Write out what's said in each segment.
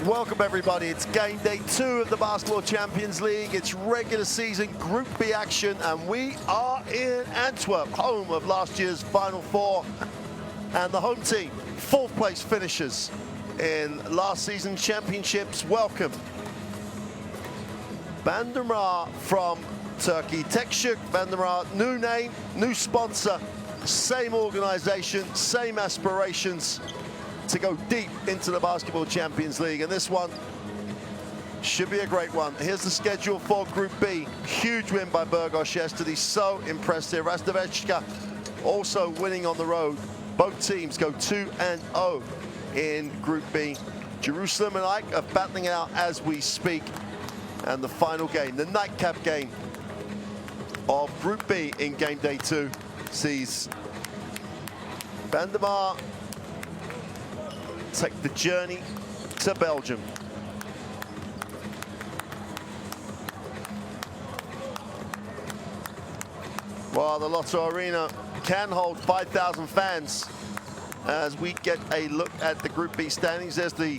Welcome everybody, it's game day 2 of the Basketball Champions League. It's regular season Group B action and we are in Antwerp, home of last year's Final Four. And the home team, 4th place finishers in last season's championships. Welcome. Bandırma from Turkey. Tekşük Bandırma, new name, new sponsor, same organization, same aspirations to go deep into the Basketball Champions League, and this one should be a great one. Here's the schedule for Group B. Huge win by Burgos yesterday, so impressive. Rastovica also winning on the road. Both teams go 2-0 in Group B. Jerusalem and AEK are battling it out as we speak. And the final game, the nightcap game of Group B in game day 2, sees Bandırma take the journey to Belgium. Well, the Lotto Arena can hold 5,000 fans as we get a look at the Group B standings. There's the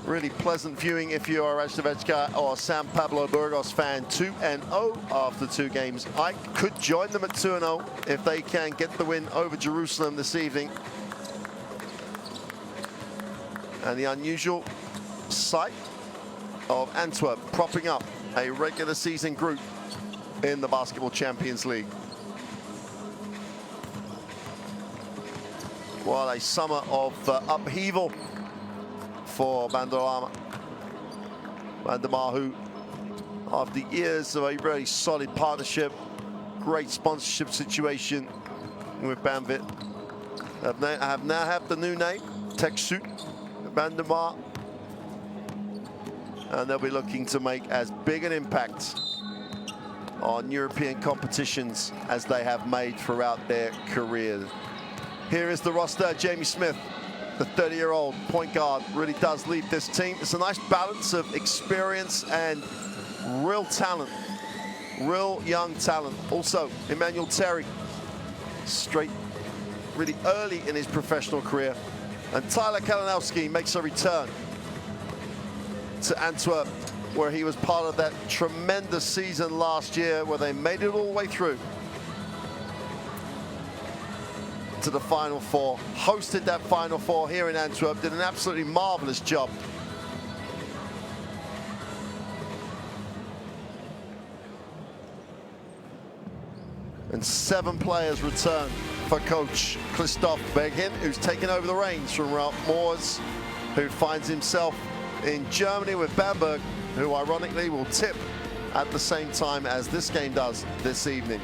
really pleasant viewing if you are a Rastovica or San Pablo Burgos fan. 2-0 after 2 games. AEK could join them at 2-0 if they can get the win over Jerusalem this evening. And the unusual sight of Antwerp propping up a regular season group in the Basketball Champions League. What a summer of upheaval for Bandırma, who, after years of a very solid partnership, great sponsorship situation with Banvit, now have the new name, Tekşük Bandırma, and they'll be looking to make as big an impact on European competitions as they have made throughout their careers. Here is the roster. Jamie Smith, the 30-year-old point guard, really does lead this team. It's a nice balance of experience and real talent, real young talent. Also, Emmanuel Terry, straight really early in his professional career. And Tyler Kalinowski makes a return to Antwerp, where he was part of that tremendous season last year where they made it all the way through to the Final Four, hosted that Final Four here in Antwerp, did an absolutely marvelous job. And 7 players return for coach Christophe Berghin, who's taken over the reins from Ralph Moors, who finds himself in Germany with Bamberg, who ironically will tip at the same time as this game does this evening.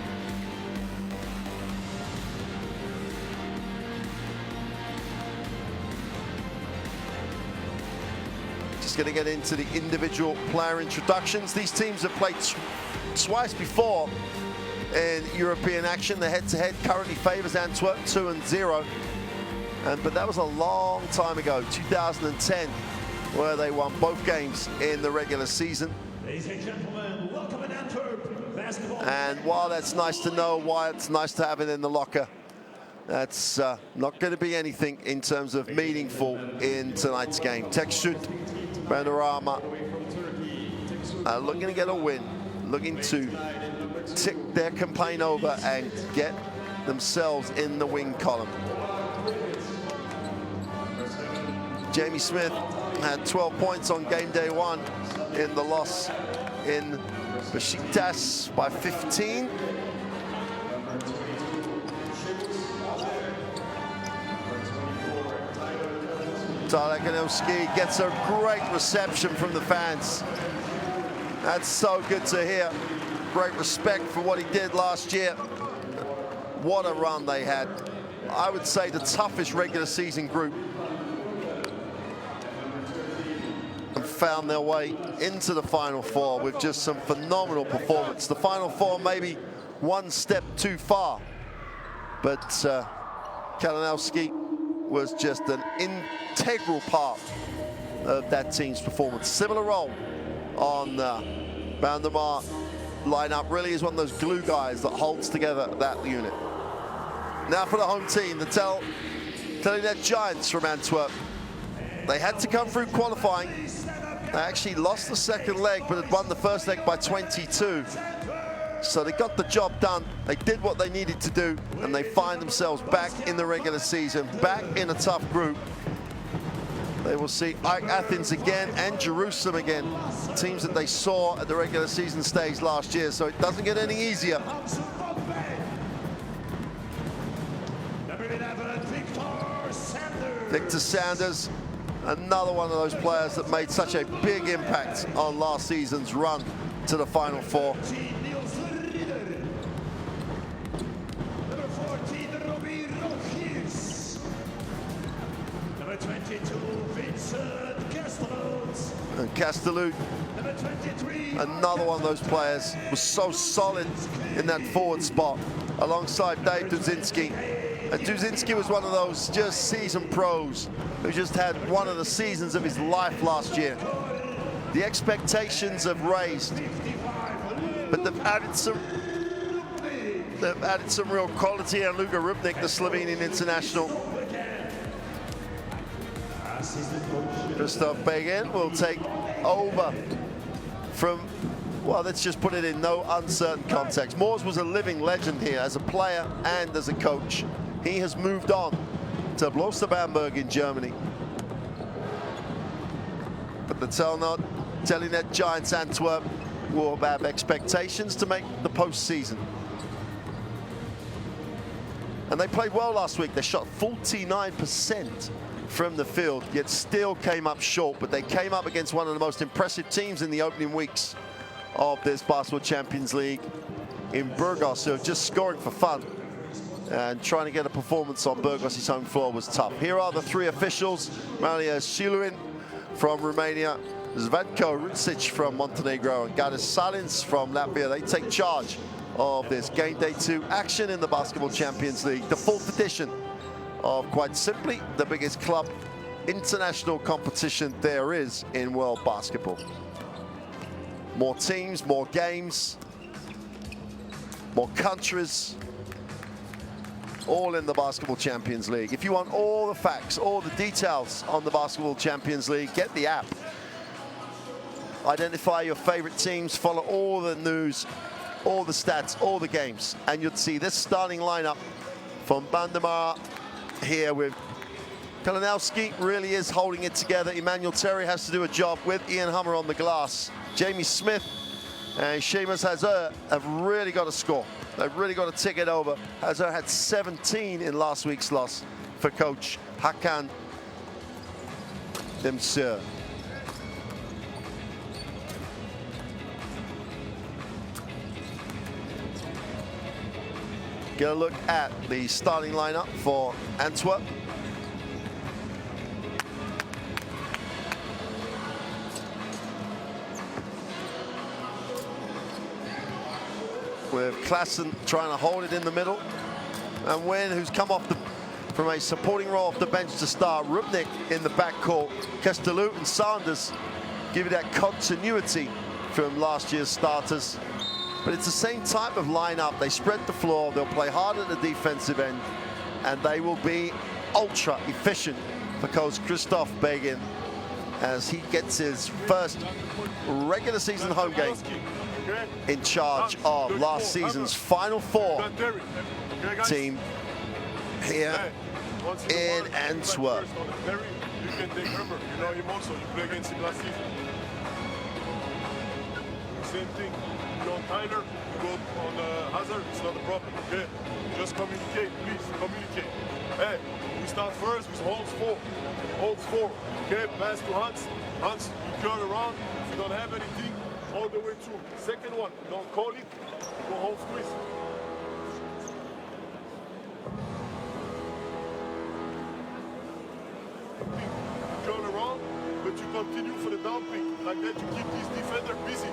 Just going to get into the individual player introductions. These teams have played twice before in European action. The head-to-head currently favors Antwerp 2-0, but that was a long time ago, 2010, where they won both games in the regular season. Ladies and gentlemen, welcome to Antwerp basketball. And while that's nice to know, why it's nice to have it in the locker, that's not going to be anything in terms of meaningful in tonight's game. Tekşük Bandırma looking to get a win, looking to tick their campaign over and get themselves in the win column. Jamie Smith had 12 points on game day 1 in the loss in Beşiktaş by 15. Tyler Kalinowski gets a great reception from the fans. That's so good to hear. Great respect for what he did last year. What a run they had. I would say the toughest regular season group. And found their way into the Final Four with just some phenomenal performance. The Final Four maybe one step too far, but Kalinowski was just an integral part of that team's performance. Similar role on Bandırma lineup, really is one of those glue guys that holds together that unit. Now for the home team, the Telenet Giants from Antwerp. They had to come through qualifying. They actually lost the second leg, but had won the first leg by 22. So they got the job done. They did what they needed to do, and they find themselves back in the regular season, back in a tough group. They will see AEK Athens again and Jerusalem again, teams that they saw at the regular season stage last year, so it doesn't get any easier. Victor Sanders, another one of those players that made such a big impact on last season's run to the Final Four. Number 22, Vincent Castellout. And Castellout, Number 23, another one of those players, was so solid in that forward spot alongside Dave Dudzinski. And Dudzinski was one of those just seasoned pros who just had one of the seasons of his life last year. The expectations have raised, but they've added some real quality. And Luka Rupnik, the Slovenian international. Christoph Begin will take over from, well, let's just put it in no uncertain context. Moors was a living legend here as a player and as a coach. He has moved on to Bloster Bamberg in Germany. But the Telenet Giants Antwerp will have expectations to make the postseason. And they played well last week. They shot 49% from the field, yet still came up short. But they came up against one of the most impressive teams in the opening weeks of this Basketball Champions League in Burgos, who are just scoring for fun. And trying to get a performance on Burgos' home floor was tough. Here are the three officials. Malia Siluin from Romania, Zvatko Rucic from Montenegro, and Gadis Salins from Latvia. They take charge of this Game Day 2 action in the Basketball Champions League, the 4th edition of, quite simply, the biggest club international competition there is in world basketball. More teams, more games, more countries, all in the Basketball Champions League. If you want all the facts, all the details on the Basketball Champions League, get the app. Identify your favorite teams, follow all the news, all the stats, all the games, and you'll see this starting lineup from Bandemar here with Kalinowski really is holding it together. Emmanuel Terry has to do a job with Ian Hummer on the glass. Jamie Smith and Seamus Hazard have really got to score. They've really got to tick it over. Hazard had 17 in last week's loss for coach Hakan Demsir. Get a look at the starting lineup for Antwerp. With Klassen trying to hold it in the middle. And Wynn, who's come off from a supporting role off the bench to start. Rupnik in the backcourt. Castellout and Sanders give you that continuity from last year's starters. But it's the same type of lineup. They spread the floor. They'll play hard at the defensive end. And they will be ultra efficient for coach Christoph Begin as he gets his first regular season home game in charge of last season's Final Four team here in Antwerp. You can take Hummer, you know him also, you play against him last season. Same thing, you go on Tyler, you go on Hazard, it's not a problem, okay? Just communicate, please, communicate. Hey, we start first with holds four, okay? Pass to Hans, you turn around, if you don't have anything, all the way through. Second one, don't call it, go hold squeeze. Turn around, but you continue for the down pick. Like that, you keep this defender busy.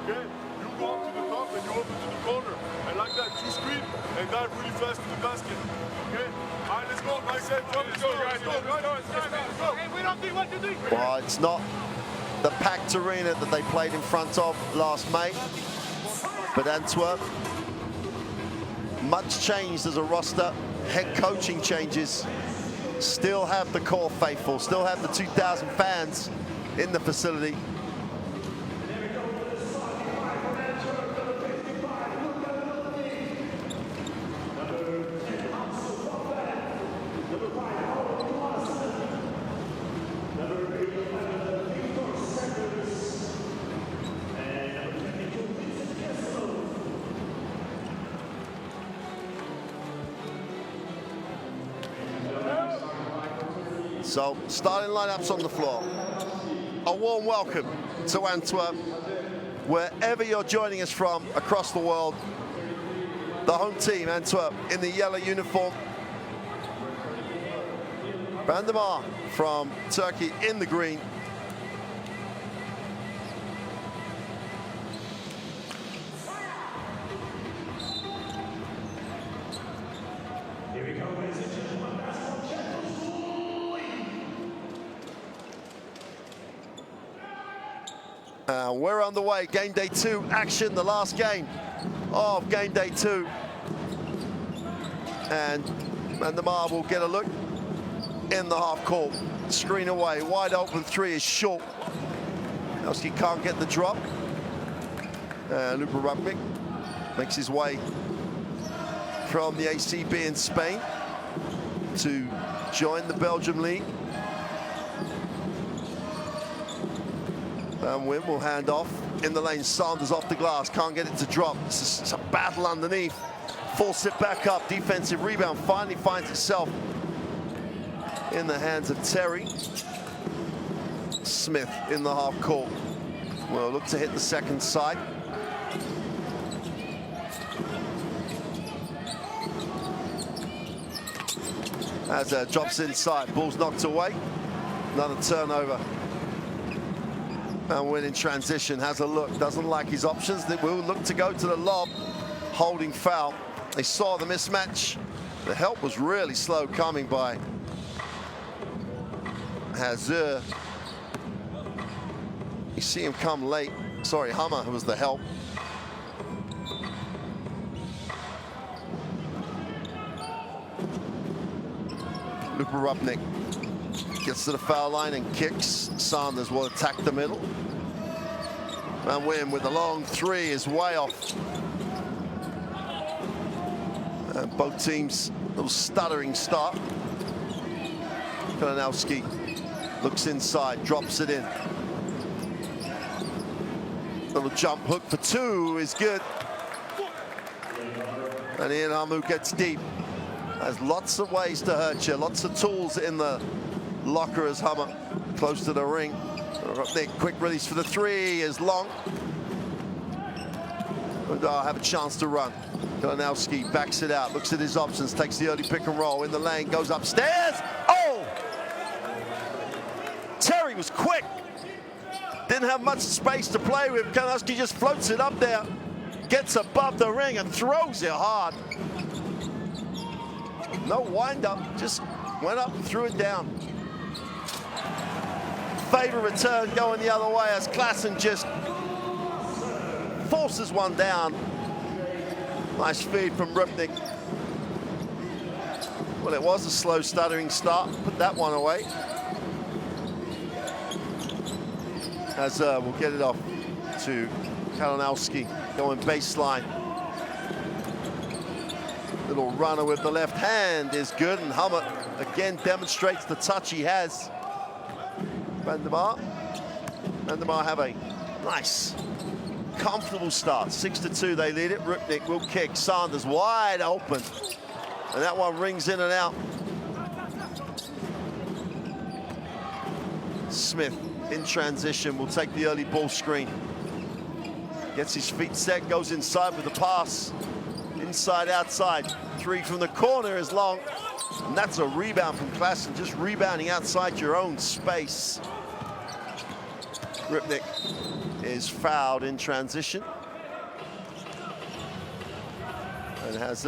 Okay? You go up to the top and you open to the corner. And like that, you screen and dive really fast to the basket. Okay? All right, let's go, guys. Let's go, guys. Let's go. Hey, we don't think what to do. Well, it's not the packed arena that they played in front of last May, but Antwerp, much changed as a roster, head coaching changes. Still have the core faithful, still have the 2,000 fans in the facility. So, starting lineups on the floor. A warm welcome to Antwerp, wherever you're joining us from across the world. The home team, Antwerp, in the yellow uniform. Van der Mar from Turkey in the green. Here we go, ladies and gentlemen. Basketball Champions League. We're on the way. Game day 2 action, the last game of game day 2. And Van der Mar will get a look in the half court. Screen away, wide open three is short. Elski can't get the drop. Luka Rupnik makes his way from the ACB in Spain to join the Belgium League. Van Wim will hand off in the lane. Sanders off the glass, can't get it to drop. It's a battle underneath. Force it back up. Defensive rebound finally finds itself in the hands of Terry. Smith in the half court. Will look to hit the second side. As drops inside, ball's knocked away. Another turnover. And Win in transition, has a look, doesn't like his options. They will look to go to the lob. Holding foul. They saw the mismatch. The help was really slow coming by Hazur. You see him come late. Sorry, Hammer was the help. Luka Rupnik gets to the foul line and kicks. Sanders will attack the middle. Van Wim with a long three is way off. And both teams, a little stuttering start. Kalinowski looks inside, drops it in. Little jump hook for two is good. And Ian Hamu gets deep. Has lots of ways to hurt you, lots of tools in the locker as Hammer close to the ring. Rupnik, quick release for the three is long. I'll have a chance to run. Kalinowski backs it out, looks at his options, takes the early pick and roll in the lane, goes upstairs. Oh! Terry was quick. Didn't have much space to play with. Kalinowski just floats it up there, gets above the ring and throws it hard. No wind up, just went up and threw it down. Favorite return going the other way as Klassen just forces one down. Nice feed from Rupnik. Well, it was a slow stuttering start. Put that one away. As we'll get it off to Kalinowski going baseline. Little runner with the left hand is good, and Hammer again demonstrates the touch he has. Van der Mar have a nice, comfortable start. 6-2, they lead it. Rupnik will kick. Sanders wide open, and that one rings in and out. Smith in transition will take the early ball screen. Gets his feet set, goes inside with the pass. Inside, outside. Three from the corner is long. And that's a rebound from Klassen, just rebounding outside your own space. Rupnik is fouled in transition. And has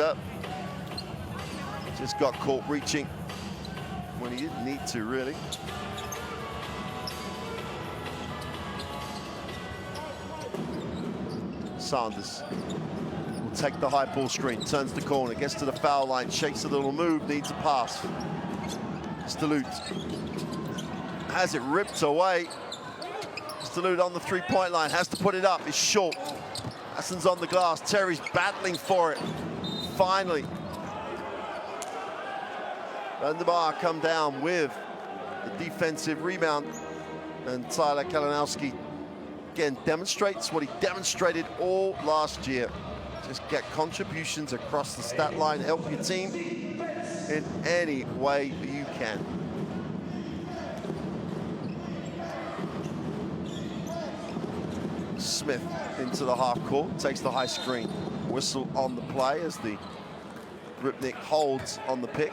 just got caught reaching when he didn't need to, really. Sanders will take the high ball screen, turns the corner, gets to the foul line, shakes a little move, needs a pass. Stalout has it ripped away. Stalout on the three-point line, has to put it up, it's short. Hassan's on the glass, Terry's battling for it. Finally. Van der Bar come down with the defensive rebound. And Tyler Kalinowski again demonstrates what he demonstrated all last year. Just get contributions across the stat line, help your team in any way you can. Smith into the half court, takes the high screen. Whistle on the play as the Rupnik holds on the pick.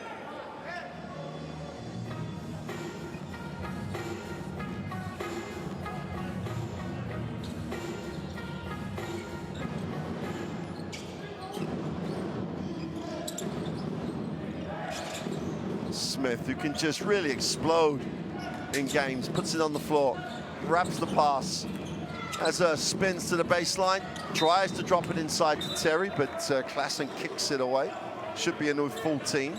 Smith, who can just really explode in games, puts it on the floor, wraps the pass, as spins to the baseline, tries to drop it inside to Terry, but Klassen kicks it away. Should be a new full team.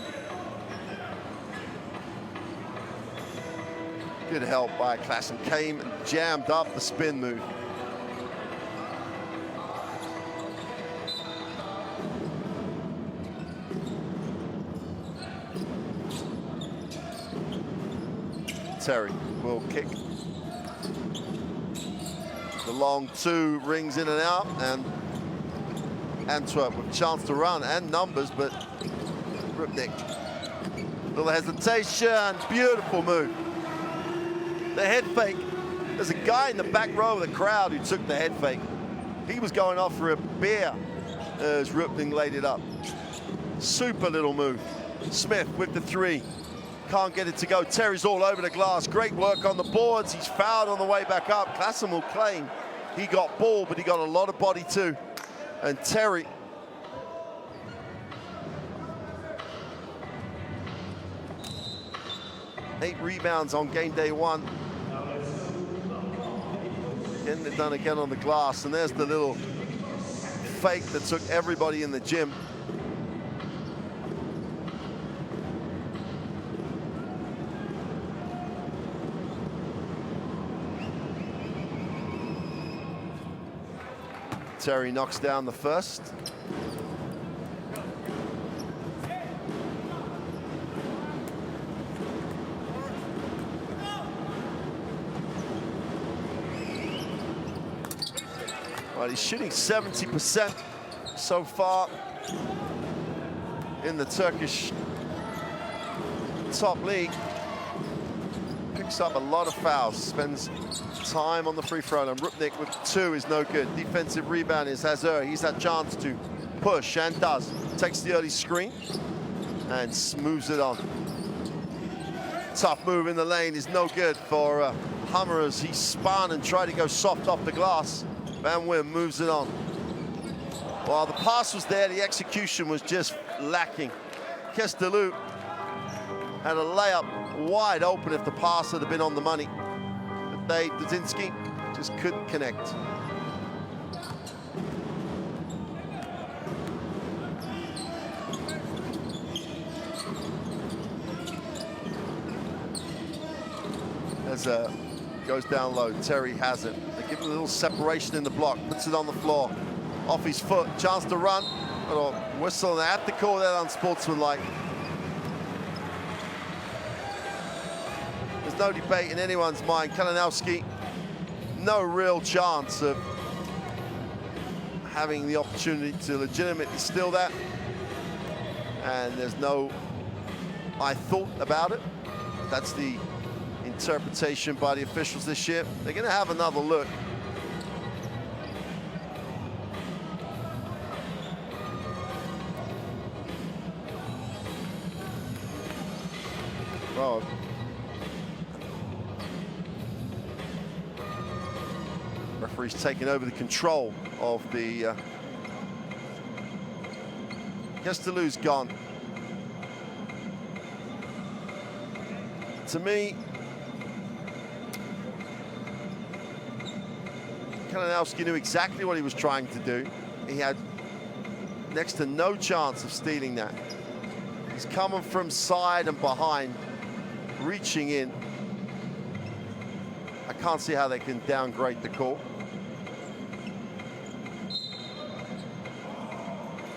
Good help by Klassen, came and jammed up the spin move. Terry will kick. The long two rings in and out, and Antwerp with a chance to run and numbers, but Rupnik, little hesitation, beautiful move. The head fake, there's a guy in the back row of the crowd who took the head fake. He was going off for a beer as Rupnik laid it up. Super little move. Smith with the three. Can't get it to go. Terry's all over the glass. Great work on the boards. He's fouled on the way back up. Klassen will claim he got ball, but he got a lot of body too. And Terry, eight rebounds on game day one. Getting it done again on the glass. And there's the little fake that took everybody in the gym. Terry knocks down the first. Well, he's shooting 70% so far in the Turkish top league. Picks up a lot of fouls, spends time on the free throw, and Rupnik with two is no good. Defensive rebound is Hazard. He's had chance to push and does. Takes the early screen and moves it on. Tough move in the lane is no good for Hammer as he spun and tried to go soft off the glass. Van Wim moves it on. While the pass was there, the execution was just lacking. Kestalu had a layup wide open if the pass had been on the money. But Dudzinski just couldn't connect. As goes down low, Terry has it. They give him a little separation in the block, puts it on the floor, off his foot, chance to run, or whistle, and they have to call that unsportsmanlike. There's no debate in anyone's mind. Kalinowski, no real chance of having the opportunity to legitimately steal that. And there's no I thought about it. That's the interpretation by the officials this year. They're going to have another look. Oh. Referee's taking over the control of the Kestalu's gone. To me, Kalinowski knew exactly what he was trying to do. He had next to no chance of stealing that. He's coming from side and behind. reaching in. I can't see how they can downgrade the call.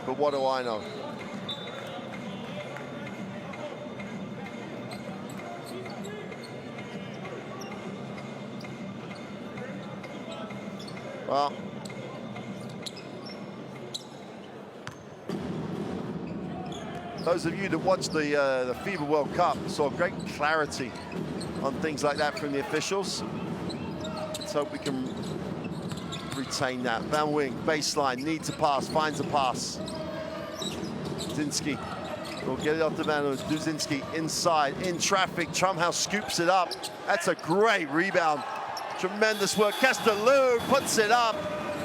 But what do I know? Well, those of you that watched the FIBA World Cup saw great clarity on things like that from the officials. Let's hope we can retain that. Van Wing, baseline, need to pass, finds a pass. Duzinski will get it off to Van Wing. Duzinski inside, in traffic. Trumhouse scoops it up. That's a great rebound. Tremendous work. Castellou puts it up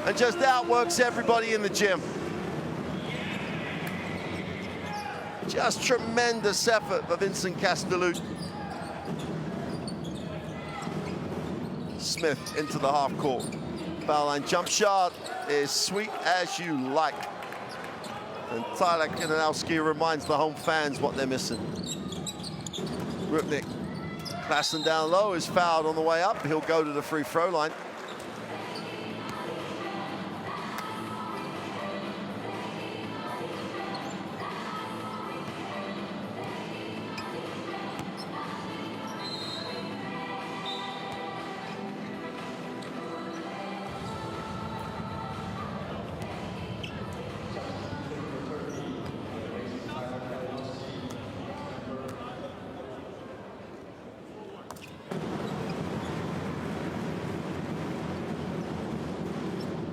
and just outworks everybody in the gym. Just tremendous effort for Vincent Castellou. Smith into the half court. Foul line jump shot is sweet as you like. And Tyler Kananowski reminds the home fans what they're missing. Rupnik, passing down low, is fouled on the way up. He'll go to the free throw line.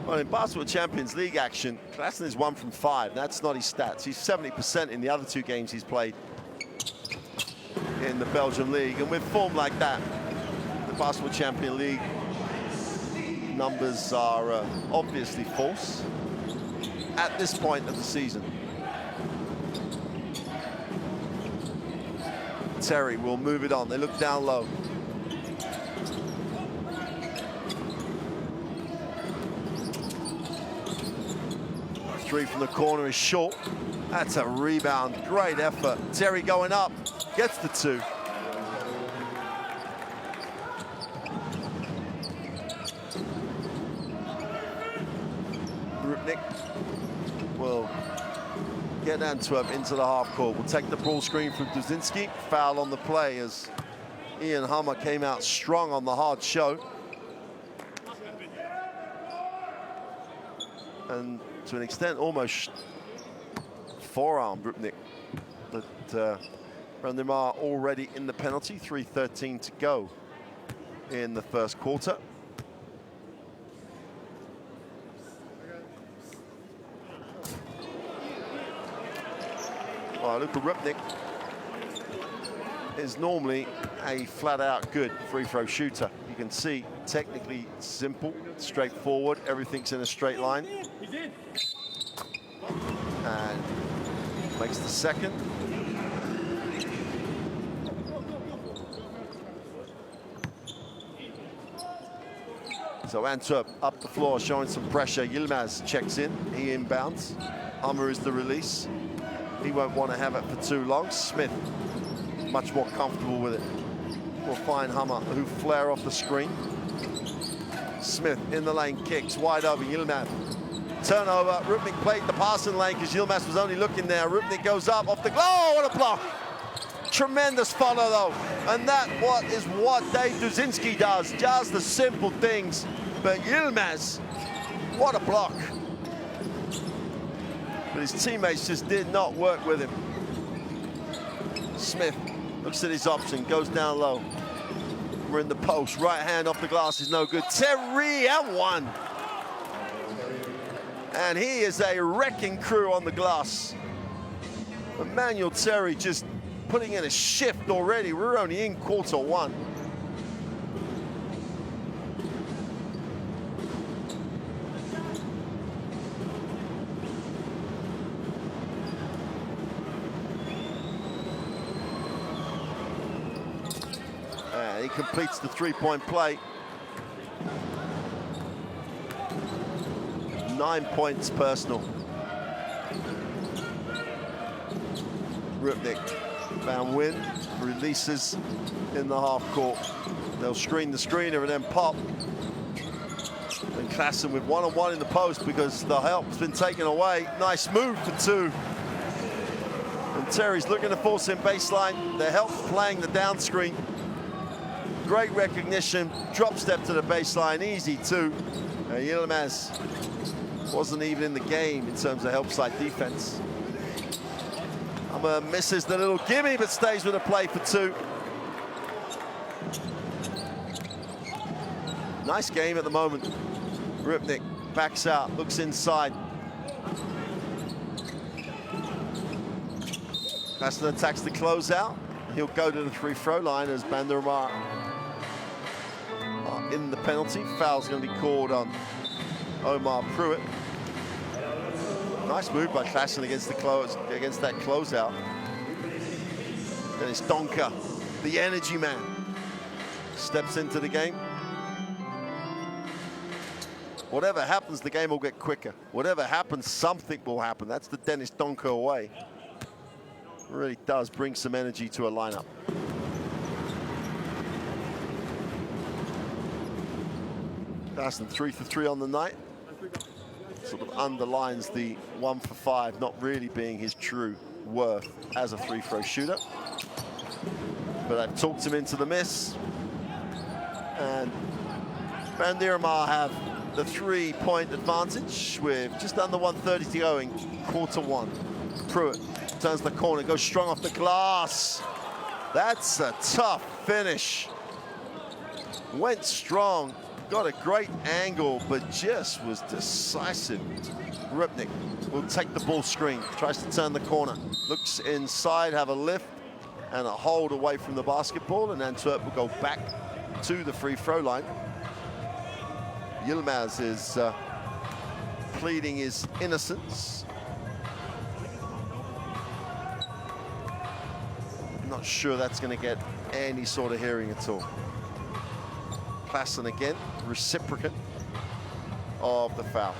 Well, in Basketball Champions League action, Klaassen is 1 from 5. That's not his stats. He's 70% in the other 2 games he's played in the Belgian League. And with form like that, the Basketball Champions League numbers are obviously false at this point of the season. Terry will move it on. They look down low. Three from the corner is short. That's a rebound. Great effort. Terry going up. Gets the 2. Rupnik will get Antwerp into the half court. We'll take the ball screen from Duzinski. Foul on the play as Ian Hummer came out strong on the hard show. And to an extent, almost forearm Rupnik. But Brandemar already in the penalty, 3:13 to go in the first quarter. Well, Luka Rupnik is normally a flat-out good free throw shooter. You can see, technically simple, straightforward, everything's in a straight line. And makes the second. So Antwerp up the floor, showing some pressure. Yilmaz checks in, he inbounds. Hummer is the release. He won't want to have it for too long. Smith, much more comfortable with it. Will find Hummer, who flare off the screen. Smith in the lane, kicks, wide open, Yilmaz. Turnover, Rupnik played the passing lane because Yilmaz was only looking there. Rupnik goes up off the, oh, what a block. Tremendous follow though. And that is what Dave Duzinski does, just the simple things. But Yilmaz, what a block. But his teammates just did not work with him. Smith looks at his option, goes down low. We're in the post, right hand off the glass is no good. Terry and 1. And he is a wrecking crew on the glass. Emmanuel Terry just putting in a shift already. We're only in quarter 1. And he completes the 3-point play. 9 points personal. Rupnik, Van Wyn, releases in the half court. They'll screen the screener and then pop. And Klaassen with one-on-one in the post because the help's been taken away. Nice move for two. And Terry's looking to force him baseline. The help playing the down screen. Great recognition. Drop step to the baseline, easy too. Yilmaz wasn't even in the game in terms of help side defense. Misses the little gimme, but stays with a play for two. Nice game at the moment. Rupnik backs out, looks inside. Klaassen attacks the closeout. He'll go to the free throw line as Van der Mar in the penalty. Foul's going to be called on Omar Pruitt. Nice move by Klaassen against that closeout. Dennis Donker, the energy man, steps into the game. Whatever happens, the game will get quicker. Whatever happens, something will happen. That's the Dennis Donker way. It really does bring some energy to a lineup. Klaassen 3 for 3 on the night. Sort of underlines the 1 for 5 not really being his true worth as a free throw shooter. But I've talked him into the miss. And Van der Mar have the 3-point advantage with just under 1:30 to go in quarter one. Pruitt turns the corner, goes strong off the glass. That's a tough finish. Went strong. Got a great angle, but just was decisive. Rupnik will take the ball screen, tries to turn the corner, looks inside, have a lift and a hold away from the basketball, and Antwerp will go back to the free throw line. Yilmaz is pleading his innocence. Not sure that's going to get any sort of hearing at all. Klaassen again, reciprocate of the foul.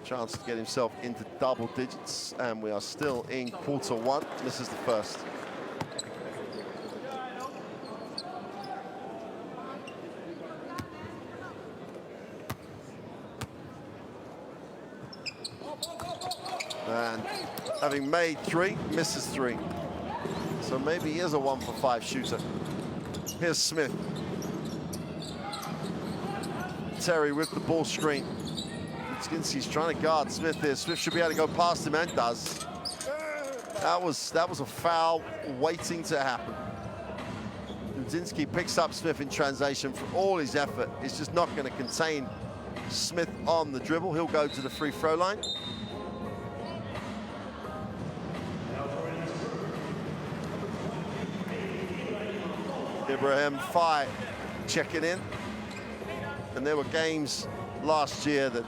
Chance to get himself into double digits, and we are still in quarter one. This is the first. And having made 3, misses 3. So maybe he is a 1 for 5 shooter. Here's Smith. Terry with the ball screen. Udzinski's trying to guard Smith there. Smith should be able to go past him and does. That was a foul waiting to happen. Udzinski picks up Smith in transition for all his effort. He's just not going to contain Smith on the dribble. He'll go to the free throw line. Ibrahim Faye checking in. And there were games last year that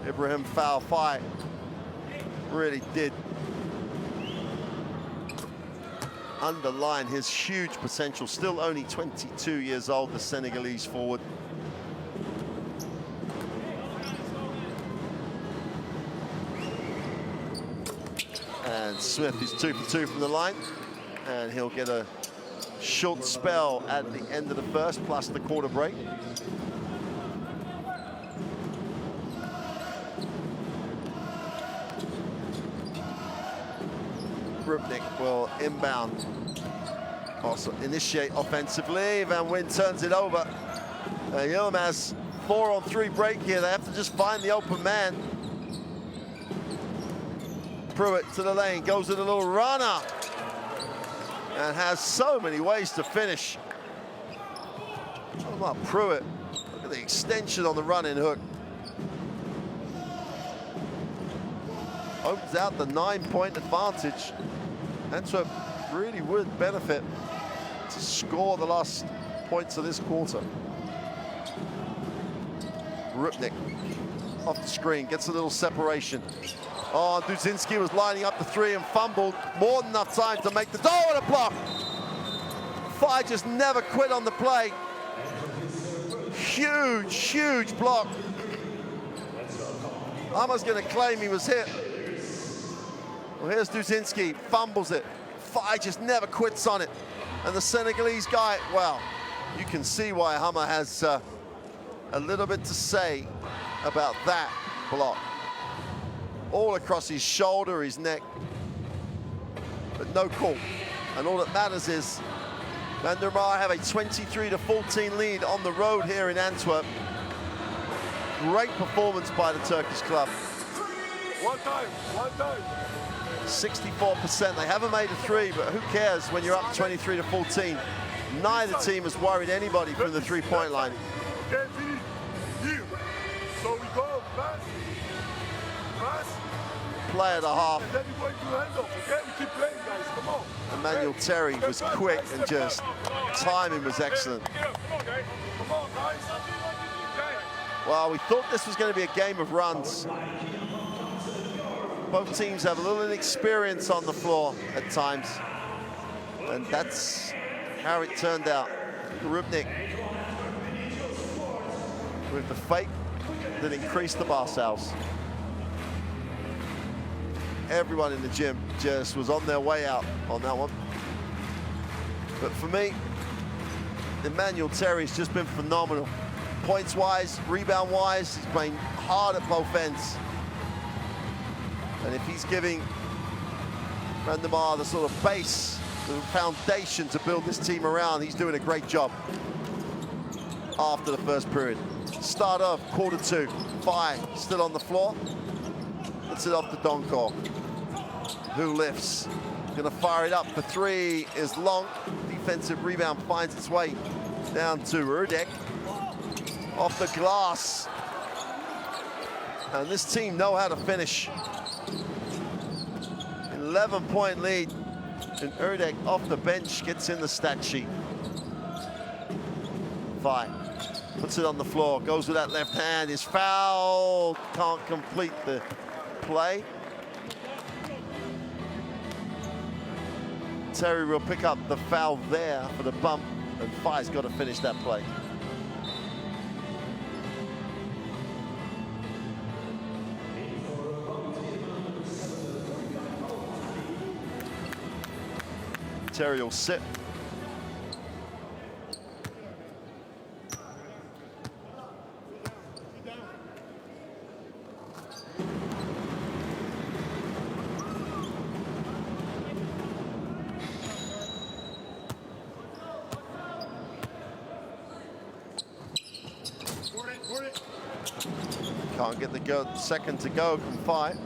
Ibrahim Faye really did underline his huge potential. Still only 22 years old, the Senegalese forward. And Smith is 2 for 2 from the line, and he'll get a short spell at the end of the first, plus the quarter break. Rupnik will inbound, also initiate offensively. Van Wyn turns it over. Yilmaz 4-on-3 break here. They have to just find the open man. Pruitt to the lane, goes with a little runner, and has so many ways to finish. Omar Pruitt, look at the extension on the running hook. Opens out the 9-point advantage. Antwerp really would benefit to score the last points of this quarter. Rupnik off the screen, gets a little separation. Oh, Udzinski was lining up the 3 and fumbled. More than enough time to make the... Oh, and a block! Faye just never quit on the play. Huge, huge block. Hammer's going to claim he was hit. Well, here's Duzinski, fumbles it. Fai just never quits on it. And the Senegalese guy, well, you can see why Hammer has a little bit to say about that block. All across his shoulder, his neck, but no call. And all that matters is Van der Marwe have a 23-14 lead on the road here in Antwerp. Great performance by the Turkish club. One time. 64%. They haven't made a three, but who cares when you're up 23-14? Neither team has worried anybody from the three-point line. Okay, finish. Here. So we go, pass. Play at a half. And then you're going to hand off, okay? We keep playing, guys, come on. Emmanuel Terry was quick and just timing was excellent. Come on, guys. Well, we thought this was going to be a game of runs. Both teams have a little inexperience on the floor at times. And that's how it turned out. Rubnik with the fake that increased the bar sales. Everyone in the gym just was on their way out on that one. But for me, Emmanuel Terry's just been phenomenal. Points-wise, rebound-wise, he's playing hard at both ends. And if he's giving Van der Marwe the sort of base, the foundation to build this team around, he's doing a great job after the first period. Start of quarter two, Fai still on the floor. Puts it off to Donkor, who lifts. Gonna fire it up. The three is long. Defensive rebound finds its way down to Rudek. Off the glass. And this team know how to finish. 11-point lead. And Erdek off the bench gets in the stat sheet. Fai puts it on the floor, goes with that left hand, is fouled, can't complete the play. Terry will pick up the foul there for the bump, and Fai's got to finish that play. Terry will sit. Can't get the second to go from Fai.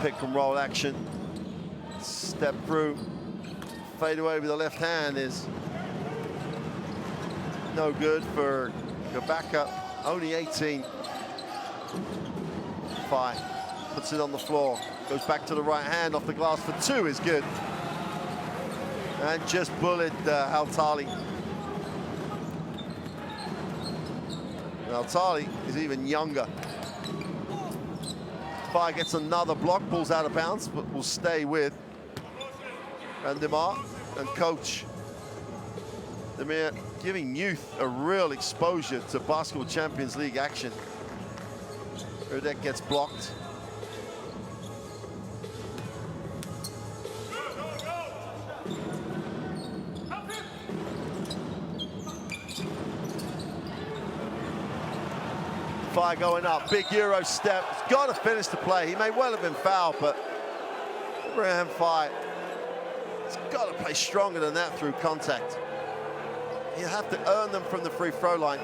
Pick and roll action. Step through. Fade away with the left hand is no good for Gabaka. Only 18. Fai puts it on the floor. Goes back to the right hand off the glass for two is good. And just bullied Altali. Altali is even younger. Fai gets another block, pulls out of bounds, but will stay with Van der Marwe and coach Demir, giving youth a real exposure to Basketball Champions League action. Erdek gets blocked. Fai going up, big Euro step. He's got to finish the play. He may well have been fouled, but Ibrahim Fai has got to play stronger than that through contact. He'll have to earn them from the free throw line.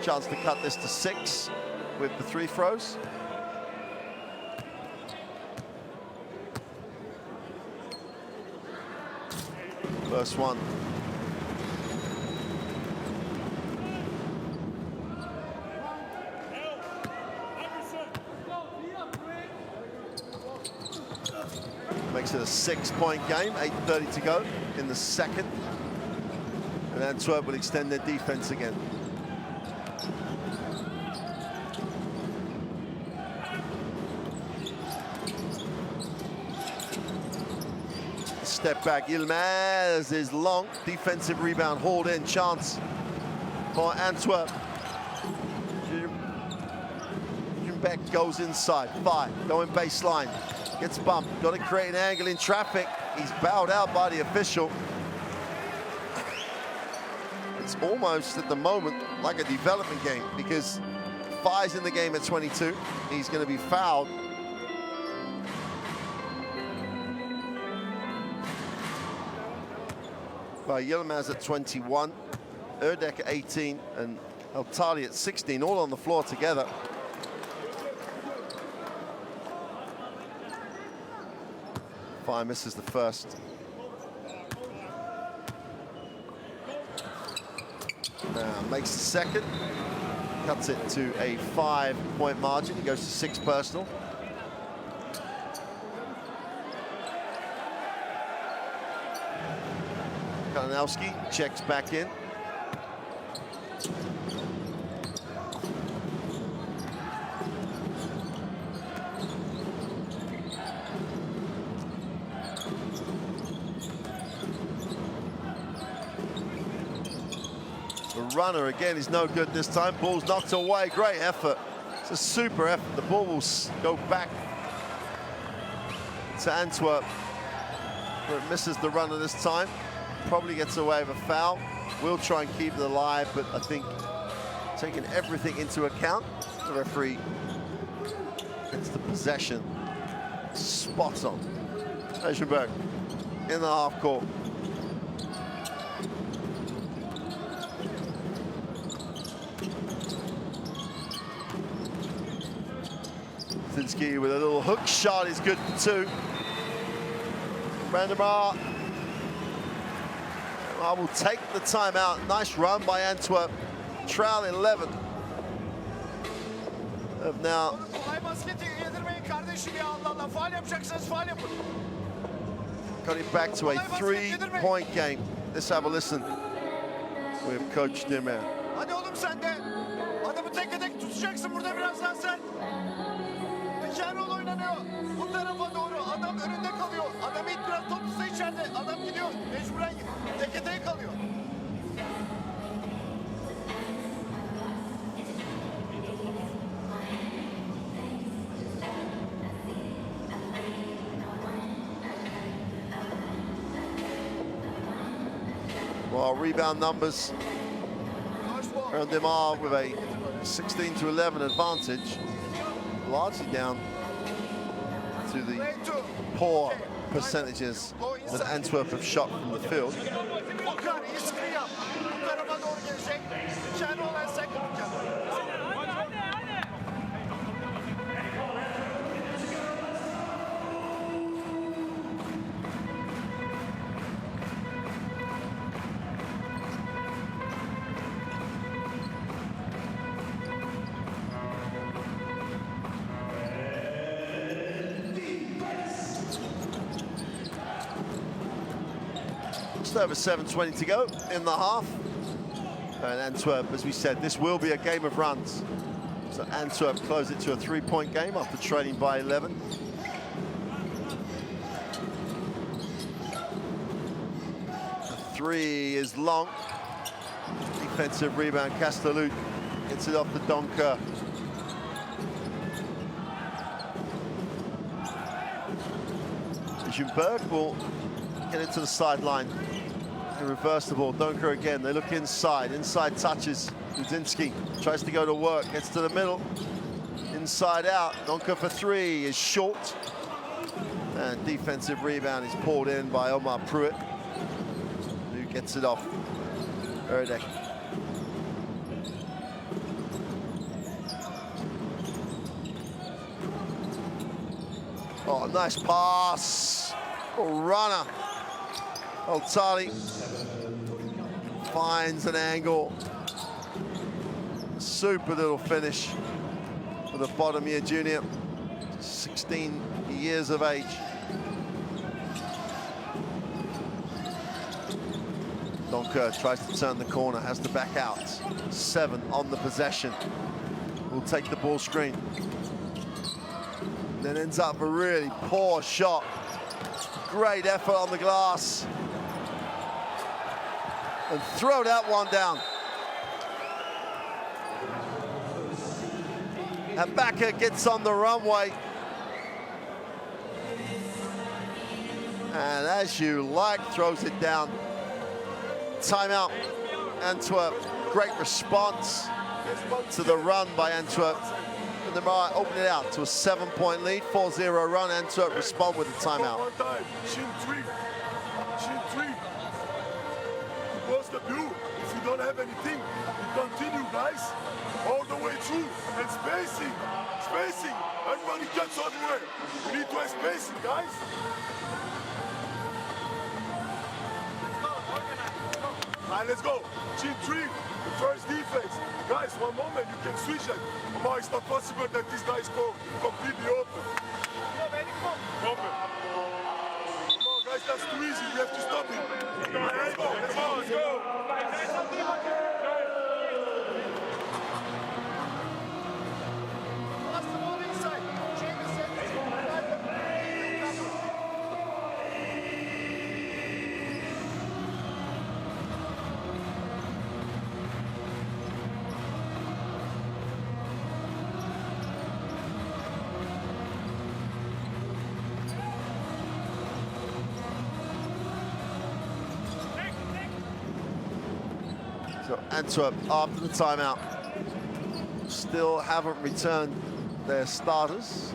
Chance to cut this to 6 with the three throws. First one. Makes it a 6-point game, 8:30 to go in the second. And Antwerp will extend their defense again. Step back, Yilmaz is long. Defensive rebound, hauled in, chance for Antwerp. Beck goes inside, 5, going baseline, gets bumped, got to create an angle in traffic. He's bowed out by the official. It's almost at the moment like a development game because Fai's in the game at 22. He's going to be fouled. By Yilmaz at 21, Erdek at 18, and El Tali at 16, all on the floor together. Fai misses the first. Now makes the second. Cuts it to a 5-point margin. He goes to 6 personal. Kalinowski checks back in. The runner again is no good this time. Ball's knocked away. Great effort. It's a super effort. The ball will go back to Antwerp, where it misses the runner this time. Probably gets away with a foul. We'll try and keep it alive, but I think taking everything into account, the referee gets the possession spot on. Eschenberg in the half court. Zinsky with a little hook shot is good for 2. Brandemar will take the timeout. Nice run by Antwerp. Trail 11. Have now got it back to a 3-point game. Let's have a listen with Coach Demer. Hadi oğlum sen de. Adamı tek tek tutacaksın burada birazdan sen. Kendi oynanıyor. Bu tarafa doğru. Adam önünde kalıyor. Adam ilk biraz top tutsa içeride. Adam gidiyor. Mecburen tek tek kalıyor. Well, rebound numbers. Demar with a 16-11 advantage. Largely down to the poor percentages that Antwerp have shot from the field. Just over 7:20 to go in the half. And Antwerp, as we said, this will be a game of runs. So Antwerp close it to a 3-point game after trailing by 11. The 3 is long. Defensive rebound, Castellut gets it off the Donker. Jumberg will get it to the sideline. And reverse the ball. Donker again. They look inside. Inside touches. Udzinski tries to go to work. Gets to the middle. Inside out. Donker for 3 is short. And defensive rebound is pulled in by Omar Pruitt, who gets it off Erdek. Oh, nice pass. Oh, runner. Altali finds an angle. Super little finish for the Bodomir junior, 16 years of age. Donker tries to turn the corner, has to back out. 7 on the possession. Will take the ball screen. Then ends up a really poor shot. Great effort on the glass. And throw that one down. Habaka gets on the runway. And as you like, throws it down. Timeout, Antwerp. Great response to the run by Antwerp. And the Mara open it out to a 7-point lead, 4-0 run. Antwerp respond with a timeout. One time, Shin 3. Shin 3. What's the do? If you don't have anything, you continue, guys. All the way through. And spacing. Spacing. Everybody gets everywhere. We need to have spacing, guys. All right, let's go. Shin 3. The first defense. Guys, one moment, you can switch it. But it's not possible that this guy is completely open. Open. Come on, guys, that's too easy. We have to stop him. Let's go, let's go, let's go. Pass the ball inside. Jameson. So Antwerp, after the timeout, still haven't returned their starters.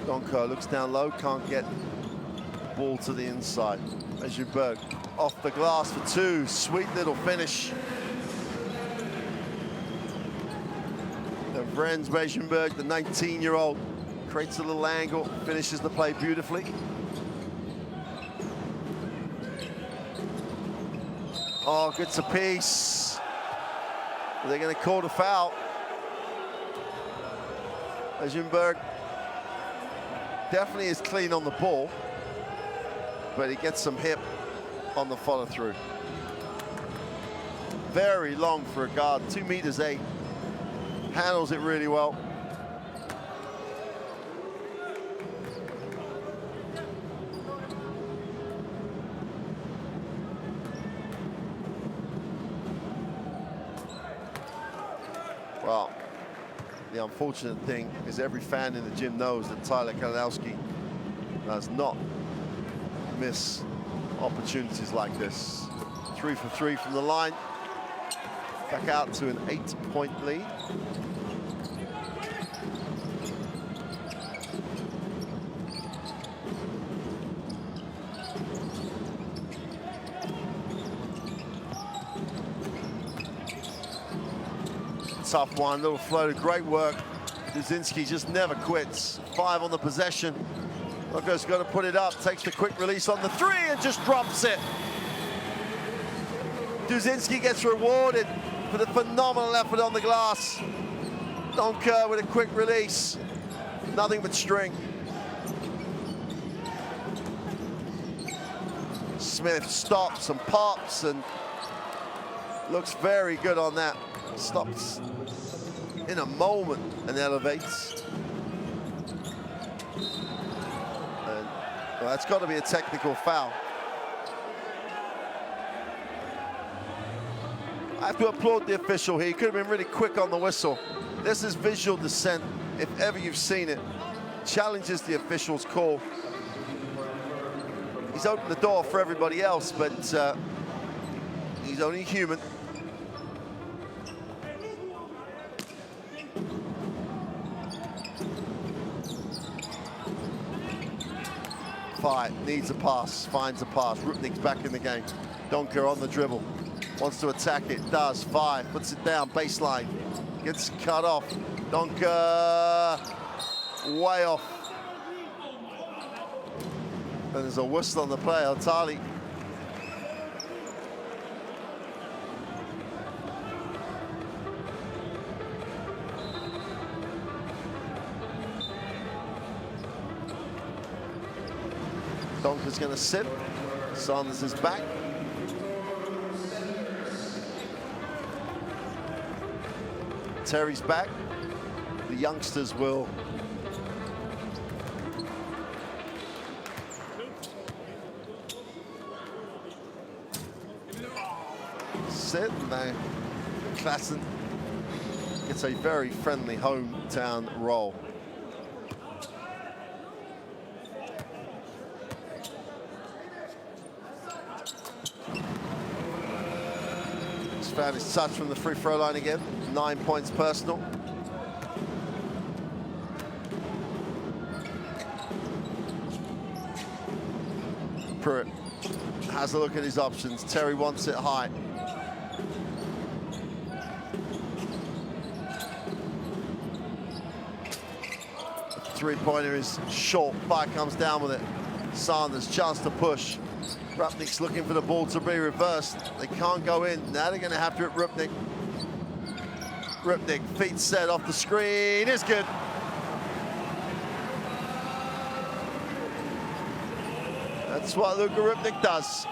Donker looks down low, can't get the ball to the inside. Weissenberg off the glass for 2, sweet little finish. And Vrens Weissenberg, the 19-year-old, creates a little angle, finishes the play beautifully. Oh, gets a piece. They're going to call the foul. Weissenberg definitely is clean on the ball, but he gets some hip on the follow through. Very long for a guard, 2 meters 8. Handles it really well. Well, the unfortunate thing is every fan in the gym knows that Tyler Kalinowski does not miss opportunities like this. 3 for 3 from the line. Back out to an 8-point lead. Tough one, little floater, great work. Duzinski just never quits. 5 on the possession. Loko's got to put it up, takes the quick release on the 3 and just drops it. Duzinski gets rewarded for the phenomenal effort on the glass. Donker with a quick release. Nothing but string. Smith stops and pops and looks very good on that. Stops in a moment and elevates. And, well, that's got to be a technical foul. I have to applaud the official here. He could have been really quick on the whistle. This is visual dissent, if ever you've seen it. Challenges the official's call. He's opened the door for everybody else, but he's only human. Fight, needs a pass, finds a pass. Rupnik's back in the game. Donker on the dribble. Wants to attack it, does. 5, puts it down, baseline. Gets cut off. Donker, way off. And there's a whistle on the play, Altali. Tonka's going to sit. Sanders is back. Terry's back. The youngsters will sit. Now, Klassen gets a very friendly hometown role. He's found his touch from the free throw line again. 9 points personal. Pruitt has a look at his options. Terry wants it high. Three-pointer is short. Fire comes down with it. Sanders, chance to push. Rupnik's looking for the ball to be reversed. They can't go in. Now they're going to have to hit Rupnik. Rupnik, feet set off the screen. It's good. That's what Luka Rupnik does.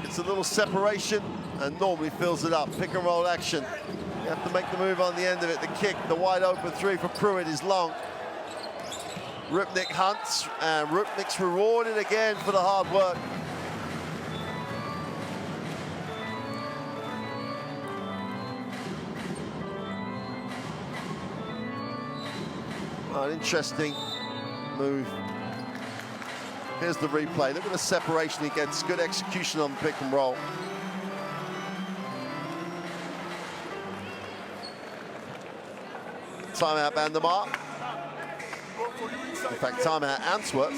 It's a little separation and normally fills it up. Pick and roll action. You have to make the move on the end of it. The kick, the wide open three for Pruitt is long. Rupnik hunts, and Rupnik's rewarded again for the hard work. An interesting move. Here's the replay. Look at the separation he gets. Good execution on the pick and roll. Timeout, Van der Mar. In fact, timeout, Antwerp.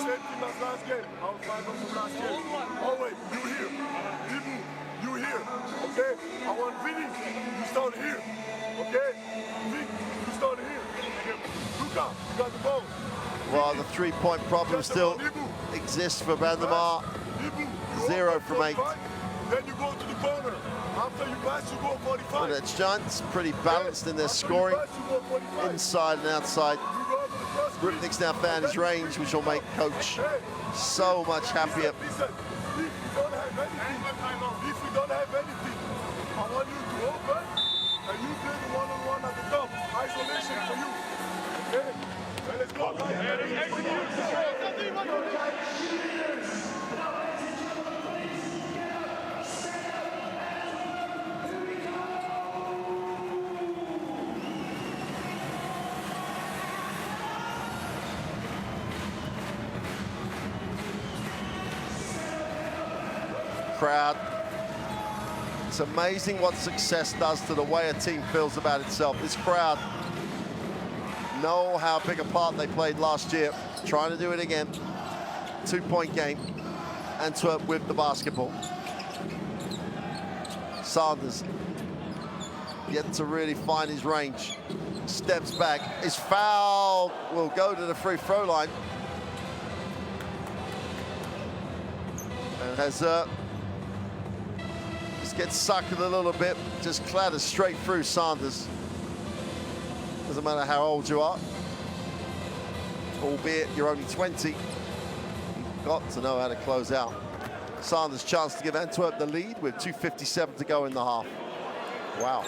Oh, wait, you here. Ibu, you here. Okay? I want Vinny. You start here. Okay? Vic, you start here. Luka, you got the ball. Well, the three-point problem still exists for Van der Mar. 0 from 8. Then you go to the corner. After you pass, you go 45. But it's Giants pretty balanced in their scoring, inside and outside. Rupnik's now found his range, which will make coach so much happier. If we don't have anything, I want you to open and you play the one-on-one at the top. Isolation for you. Okay? So let's go. Crowd. It's amazing what success does to the way a team feels about itself. This crowd know how big a part they played last year. Trying to do it again. 2-point game. Antwerp with the basketball. Sanders yet to really find his range. Steps back, is fouled, will go to the free throw line. And has just gets suckered a little bit, just clatters straight through Sanders. Doesn't matter how old you are, albeit you're only 20. You've got to know how to close out. Sanders' chance to give Antwerp the lead with 2:57 to go in the half. Wow.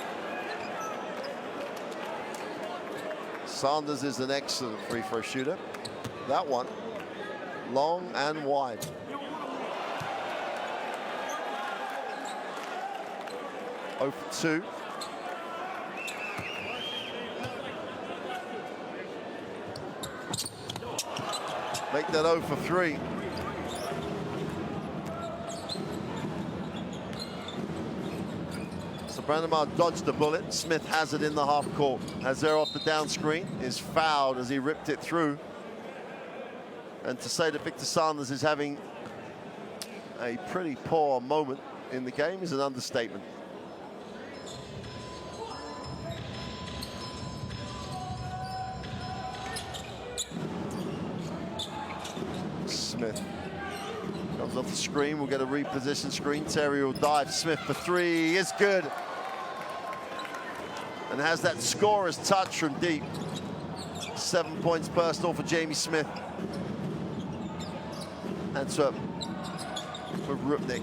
Sanders is an excellent free throw shooter. That one, long and wide. Oh for 2. Make that 0 for 3. So Van der Mar dodged the bullet. Smith has it in the half court. Hazer off the down screen is fouled as he ripped it through. And to say that Victor Sanders is having a pretty poor moment in the game is an understatement. Smith comes off the screen. We'll get a reposition screen. Terry will dive. Smith for 3 is good. And has that scorer's touch from deep. 7 points personal for Jamie Smith. Antwerp for Rupnik.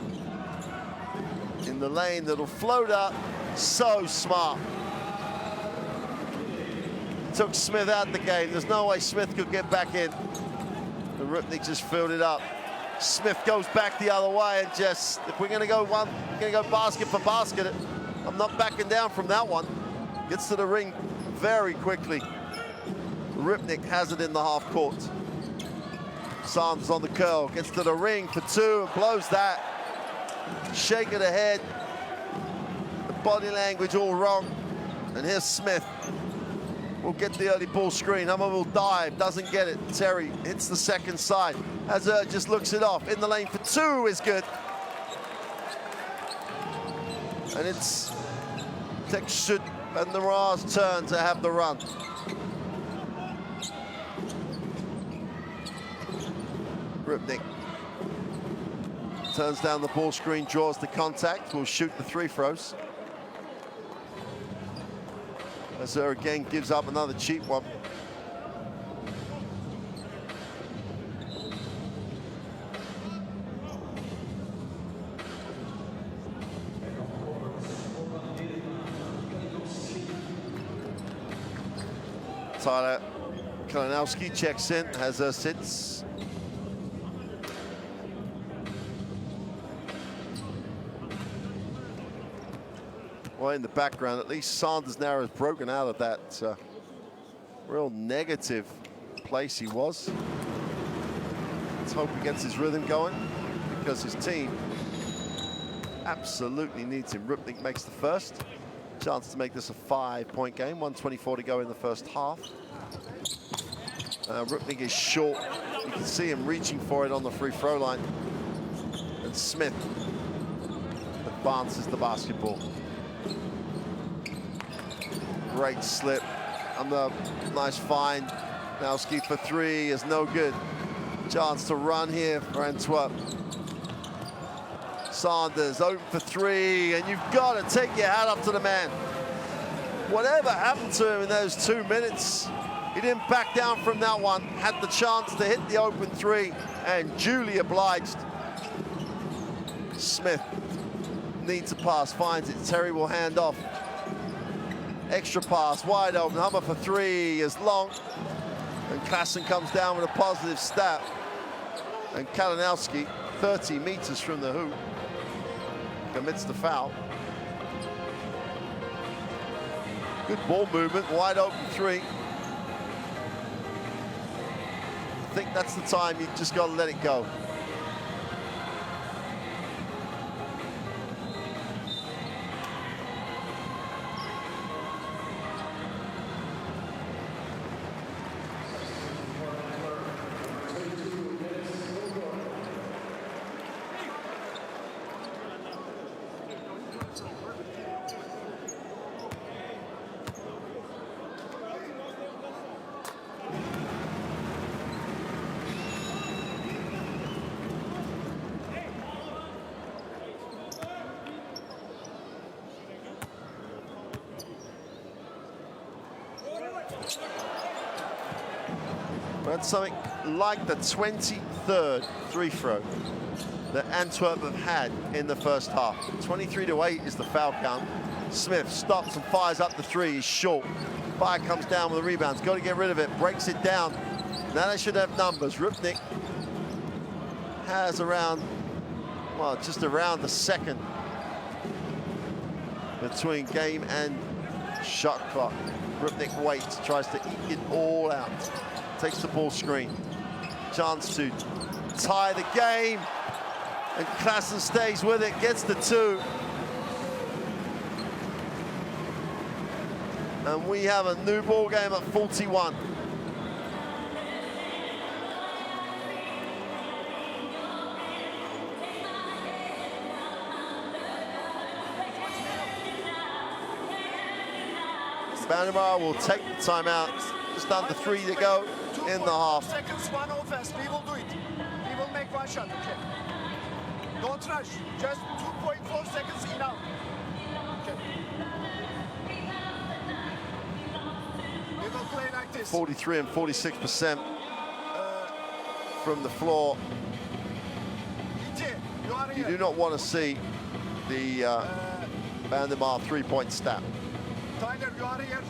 In the lane that'll float up. So smart. Took Smith out the game. There's no way Smith could get back in. And Rupnik just filled it up. Smith goes back the other way and just, if we're gonna go basket for basket, I'm not backing down from that one. Gets to the ring very quickly. Rupnik has it in the half court. Sanders on the curl, gets to the ring for two and blows that. Shake of the head. The body language all wrong. And here's Smith. Will get the early ball screen. Hummer will dive, doesn't get it. Terry hits the second side. Hazard just looks it off. In the lane for two is good. And it's Tekshut and Nara's turn to have the run. Rupnik turns down the ball screen, draws the contact, will shoot the three throws. Hazard again gives up another cheap one. Tyler Kalinowski checks in, Hazard sits. Well, in the background, at least Sanders now has broken out of that real negative place he was. Let's hope he gets his rhythm going, because his team absolutely needs him. Rupnik makes the first. Chance to make this a 5-point game. 1:24 to go in the first half. Rupnik is short. You can see him reaching for it on the free throw line. And Smith advances the basketball. Great slip. And the nice find. Nowski for three is no good. Chance to run here for Antwerp. Sanders open for three, and you've got to take your hat up to the man. Whatever happened to him in those 2 minutes, he didn't back down from that one. Had the chance to hit the open three, and duly obliged. Smith needs a pass, finds it. Terry will hand off. Extra pass, wide open. Hummer for three is long. And Klassen comes down with a positive stat. And Kalinowski, 30 meters from the hoop, commits the foul. Good ball movement, wide open three. I think that's the time you just got to let it go. That's something like the 23rd free throw that Antwerp have had in the first half. 23-8 is the foul count. Smith stops and fires up the three. He's short. Fire comes down with the rebounds. Got to get rid of it. Breaks it down. Now they should have numbers. Rupnik has around, well, just around the second between game and shot clock. Rupnik waits, tries to eke it all out. Takes the ball screen. Chance to tie the game. And Klassen stays with it, gets the two. And we have a new ball game at 41. Bannemar will take the timeout. Just under 3 to go in the half. 2 seconds, one offense. We will do it. We will make one shot, okay? Don't rush. Just 2.4 seconds enough. Okay. We will play like this. 43 and 46% from the floor You do not want to see the Van der Marr three-point stat. Tyler, you are here.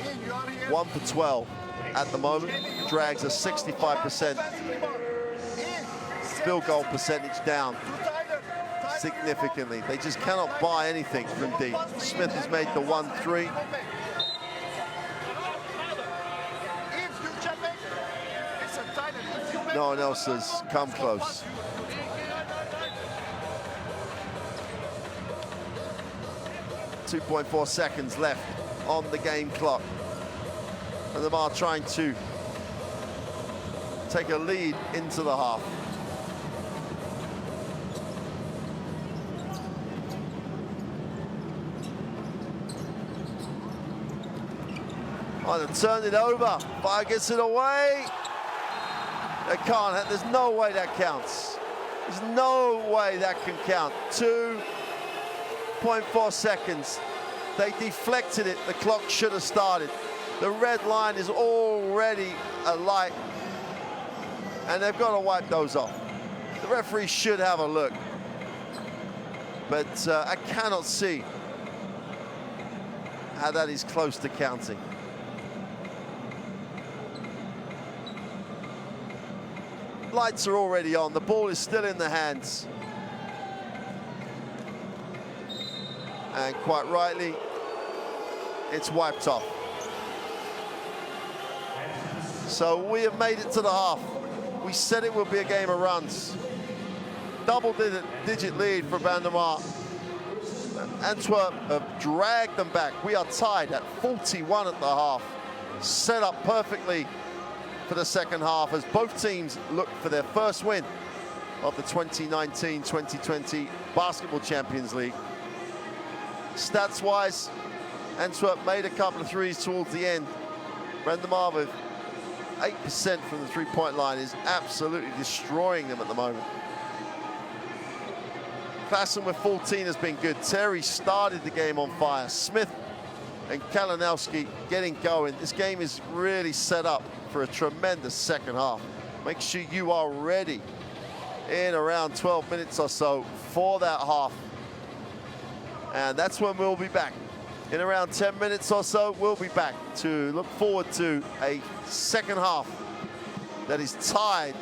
Ian, you are here. 1 for 12 at the moment. Drags a 65% field goal percentage down significantly. They just cannot buy anything from deep. Smith has made the 1-3. No one else has come close. .4 seconds left on the game clock. And the Marr trying to take a lead into the half. Oh, they turned it over. Fire gets it away. They can't. There's no way that counts. There's no way that can count. 2.4 seconds. They deflected it. The clock should have started. The red line is already alight, and they've got to wipe those off. The referee should have a look, but I cannot see how that is close to counting. Lights are already on. The ball is still in the hands. And quite rightly, it's wiped off. So we have made it to the half. We said it would be a game of runs. Double-digit lead for Van der Marr. Antwerp have dragged them back. We are tied at 41 at the half. Set up perfectly for the second half as both teams look for their first win of the 2019-2020 Basketball Champions League. Stats-wise, Antwerp made a couple of threes towards the end. Van der Marr with 8% from the three-point line is absolutely destroying them at the moment. Klassen with 14 has been good. Terry started the game on fire. Smith and Kalinowski getting going. This game is really set up for a tremendous second half. Make sure you are ready in around 12 minutes or so for that half. And that's when we'll be back. In around 10 minutes or so, we'll be back to look forward to a second half that is tied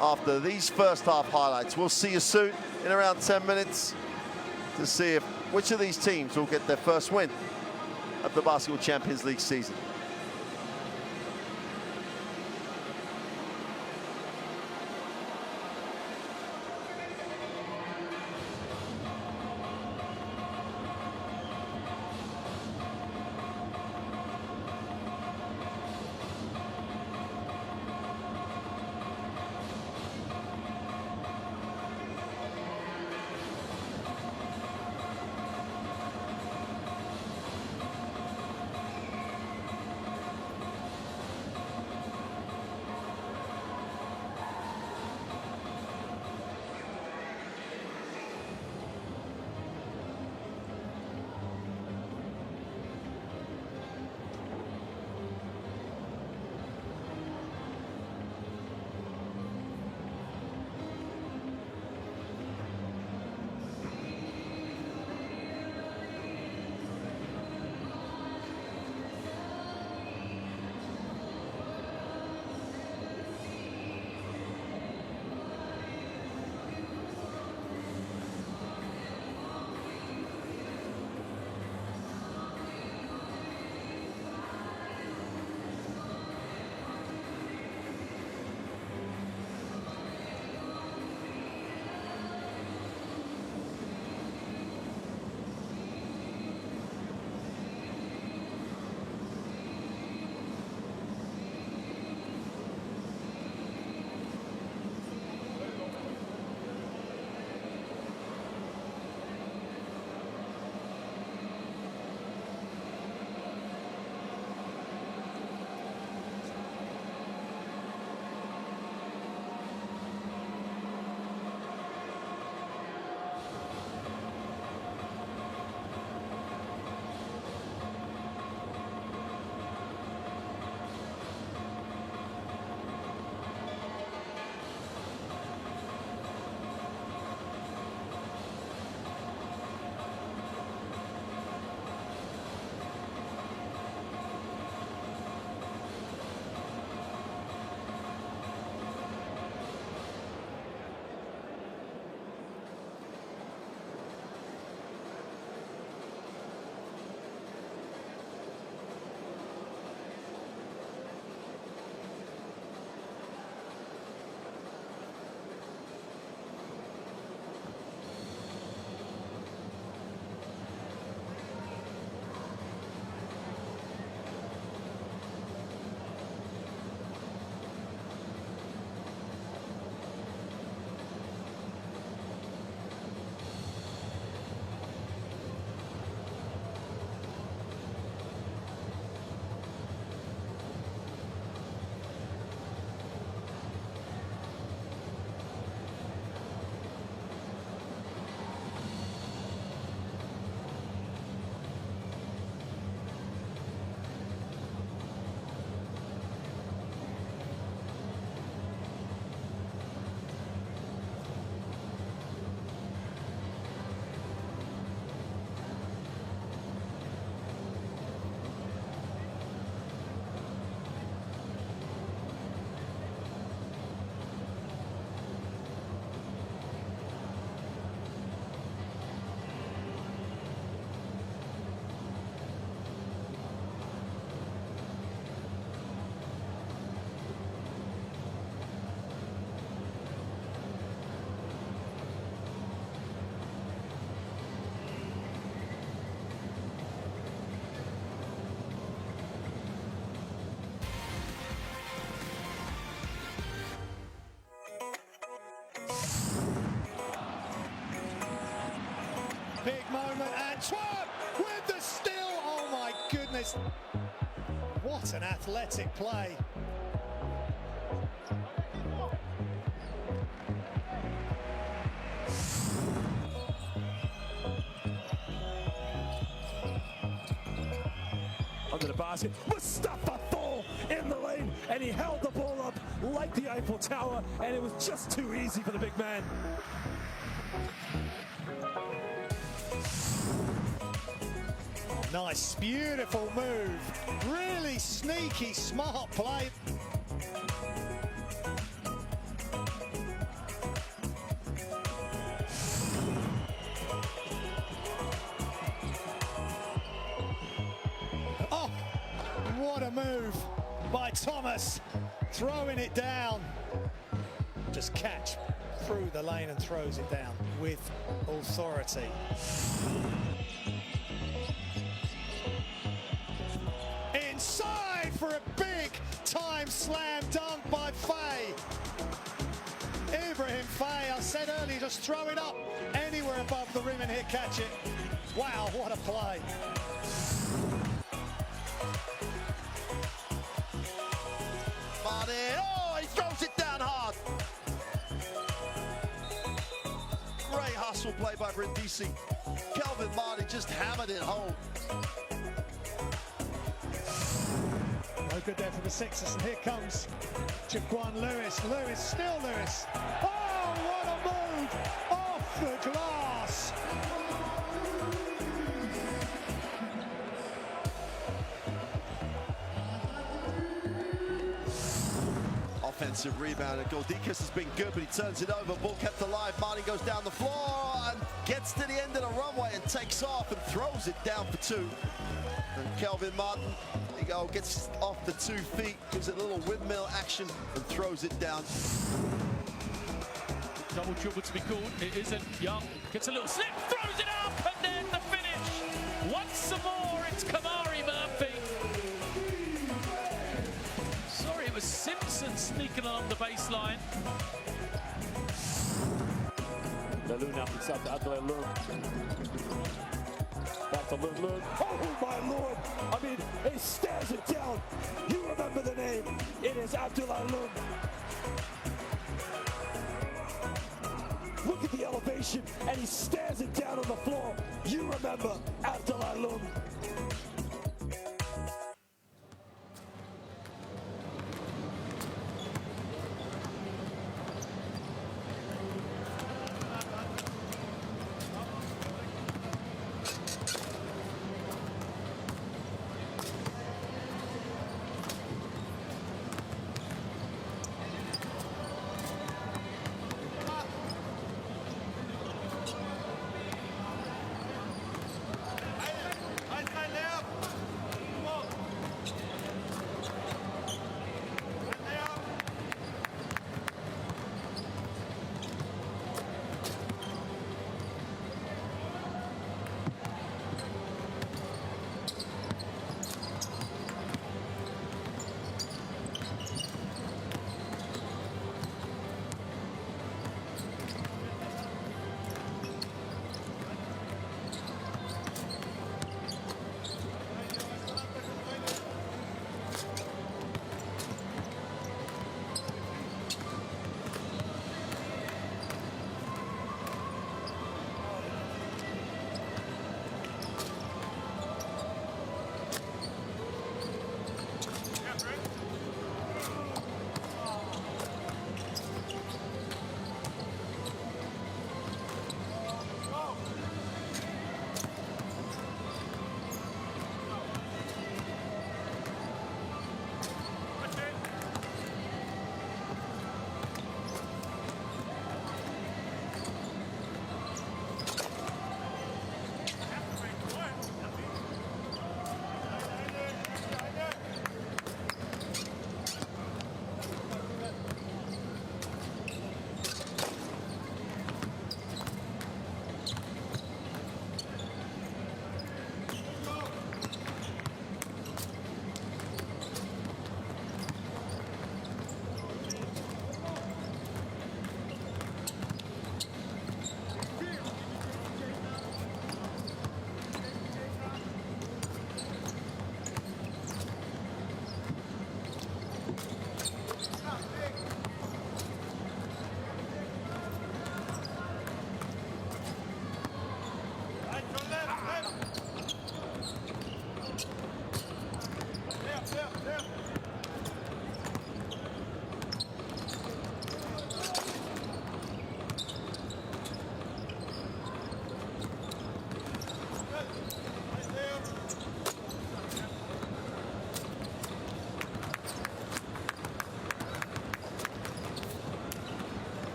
after these first half highlights. We'll see you soon in around 10 minutes to see which of these teams will get their first win of the Basketball Champions League season. big moment. Antwerp with the steal. Oh my goodness. What an athletic play. Under the basket, Mustafa Fall in the lane, and he held the ball up like the Eiffel Tower, and it was just too easy for the big man. Nice, beautiful move. Really sneaky, smart play. Oh, what a move by Thomas. Throwing it down. Just catch through the lane and throws it down with authority. Inside for a big time slam dunk by Faye. Ibrahim Faye, I said earlier, just throw it up anywhere above the rim and he'll catch it. Wow, what a play. Martin, oh, he throws it down hard. Great hustle play by Brindisi. Kelvin Martin just hammered it home. No good there for the Sixers, and here comes Jaquan Lewis. Lewis, still Lewis. Oh, what a move! Off the glass! Offensive rebound, and Goldikas has been good, but he turns it over. Ball kept alive. Martin goes down the floor and gets to the end of the runway and takes off and throws it down for two. And Kelvin Martin, he gets off the 2 feet, gives it a little windmill action and throws it down. Double dribble to be called. It isn't. Young gets a little slip, throws it up, and then the finish. Once more, it's Kamari Murphy. Sorry, it was Simpson sneaking along the baseline. Laluna inside to Abdullah Lund. Back to Lund. Oh my lord! I mean, he stares it down. You remember the name. It is Abdullah Lund. Look at the elevation, and he stares it down on the floor. You remember Abdullah Lund.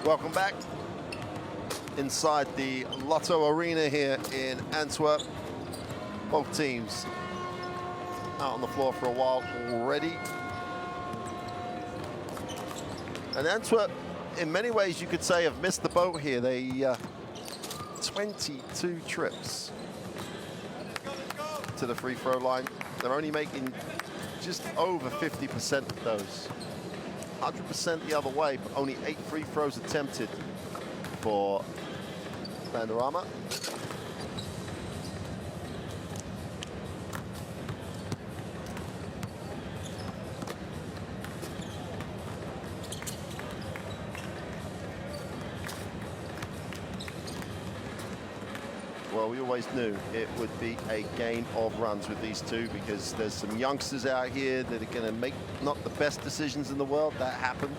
Welcome back inside the Lotto Arena here in Antwerp. Both teams out on the floor for a while already. And Antwerp, in many ways, you could say, have missed the boat here. They 22 trips to the free throw line. They're only making just over 50% of those. 100% the other way, but only 8 free throws attempted for Vanderama. Well, we always knew it would be a game of runs with these two, because there's some youngsters out here that are going to make not the best decisions in the world. That happened.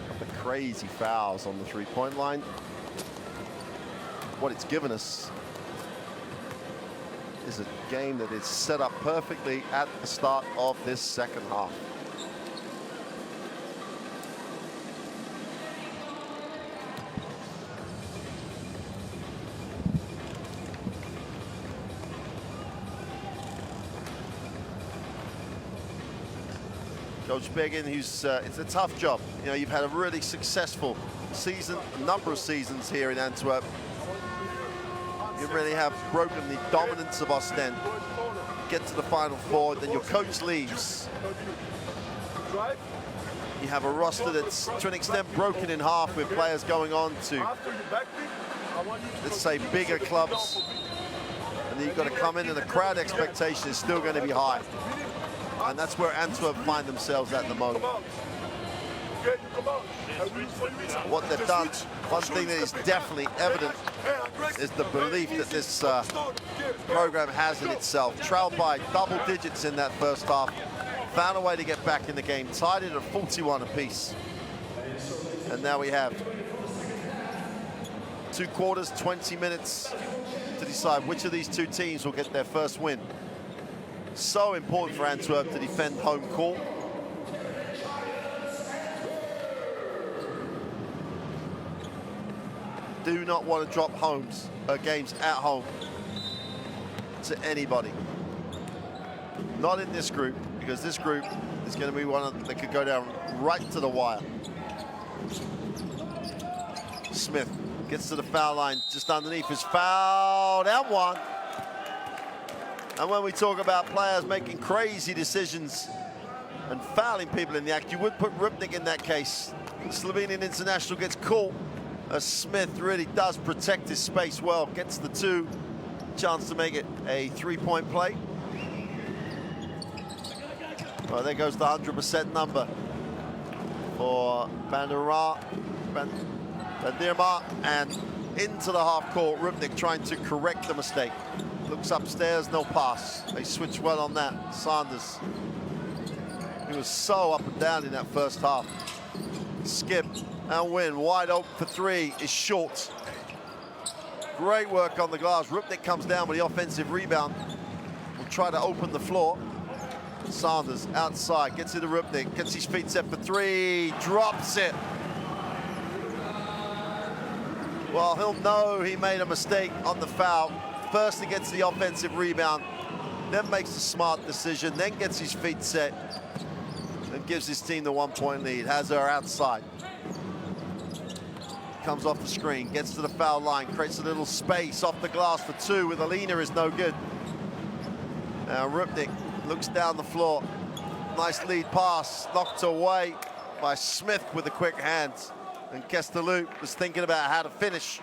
Couple of crazy fouls on the three-point line. What it's given us is a game that is set up perfectly at the start of this second half. Coach Begin, who's it's a tough job. You know, you've had a really successful season, a number of seasons here in Antwerp. You really have broken the dominance of Ostend. Get to the Final Four, then your coach leaves. You have a roster that's, to an extent, broken in half, with players going on to, let's say, bigger clubs. And then you've got to come in, and the crowd expectation is still going to be high. And that's where Antwerp find themselves at the moment. What they've done, one thing that is definitely evident, is the belief that this program has in itself. Trailed by double digits in that first half, found a way to get back in the game, tied it at 41 apiece. And now we have 2 quarters, 20 minutes to decide which of these two teams will get their first win. So important for Antwerp to defend home court. Do not want to drop games at home to anybody. Not in this group, because this group is going to be one that could go down right to the wire. Smith gets to the foul line, just underneath his foul, and one. And when we talk about players making crazy decisions and fouling people in the act, you would put Rupnik in that case. The Slovenian international gets caught as Smith really does protect his space well. Gets the 2, chance to make it a 3-point play. Well, there goes the 100% number for Bandirma, and into the half court. Rupnik trying to correct the mistake. Looks upstairs, no pass. They switch well on that. Sanders, he was so up and down in that first half. Skip and Win, wide open for 3, is short. Great work on the glass. Rupnik comes down with the offensive rebound. Will try to open the floor. Sanders outside, gets into Rupnik, gets his feet set for 3, drops it. Well, he'll know he made a mistake on the foul. First he gets the offensive rebound, then makes a smart decision, then gets his feet set, and gives his team the 1-point lead. Hazard outside. Comes off the screen, gets to the foul line, creates a little space off the glass for 2 with Alina is no good. Now Rupnik looks down the floor. Nice lead pass, knocked away by Smith with a quick hand. And Kestelou was thinking about how to finish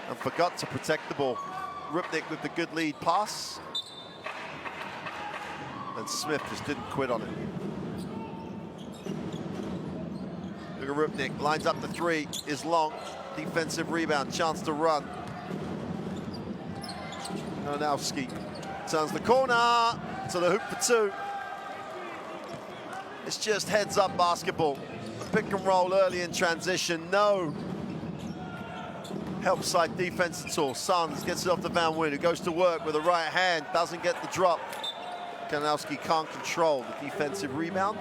and forgot to protect the ball. Rupnik with the good lead pass. And Smith just didn't quit on it. Look at Rupnik, lines up the 3, is long. Defensive rebound, chance to run. Nonowski turns the corner to the hoop for 2. It's just heads-up basketball. Pick and roll early in transition, no help side defense at all. Sanders gets it off to Van Wyn, who goes to work with the right hand, doesn't get the drop. Kalinowski can't control the defensive rebound.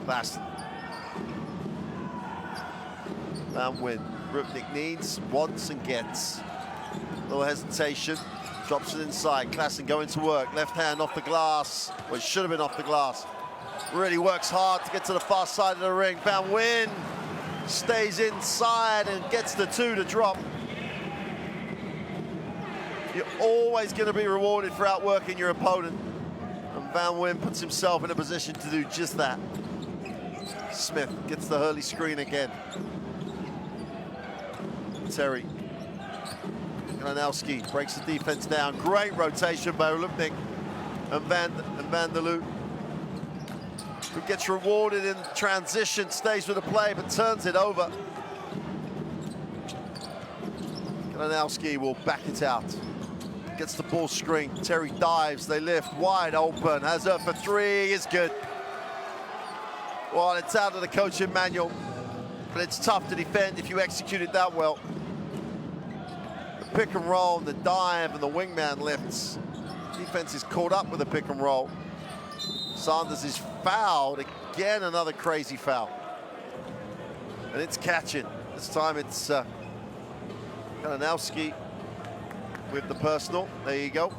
Fast. Van Wyn. Rupnik needs, wants, and gets. Little hesitation. Drops it inside. Klassen going to work. Left hand off the glass. Well, it should have been off the glass. Really works hard to get to the far side of the ring. Van Wyn stays inside and gets the 2 to drop. You're always going to be rewarded for outworking your opponent. And Van Wyn puts himself in a position to do just that. Smith gets the Hurley screen again. Terry. Kalinowski breaks the defense down. Great rotation by Rupnik and Van der Loo, who gets rewarded in transition, stays with the play, but turns it over. Kalinowski will back it out. Gets the ball screen. Terry dives, they lift, wide open. Hazard for 3 is good. Well, it's out of the coaching manual, but it's tough to defend if you execute it that well. The pick and roll, the dive, and the wingman lifts. Defense is caught up with the pick and roll. Sanders is fouled. Again, another crazy foul. And it's catching. This time it's Kalinowski with the personal. There you go.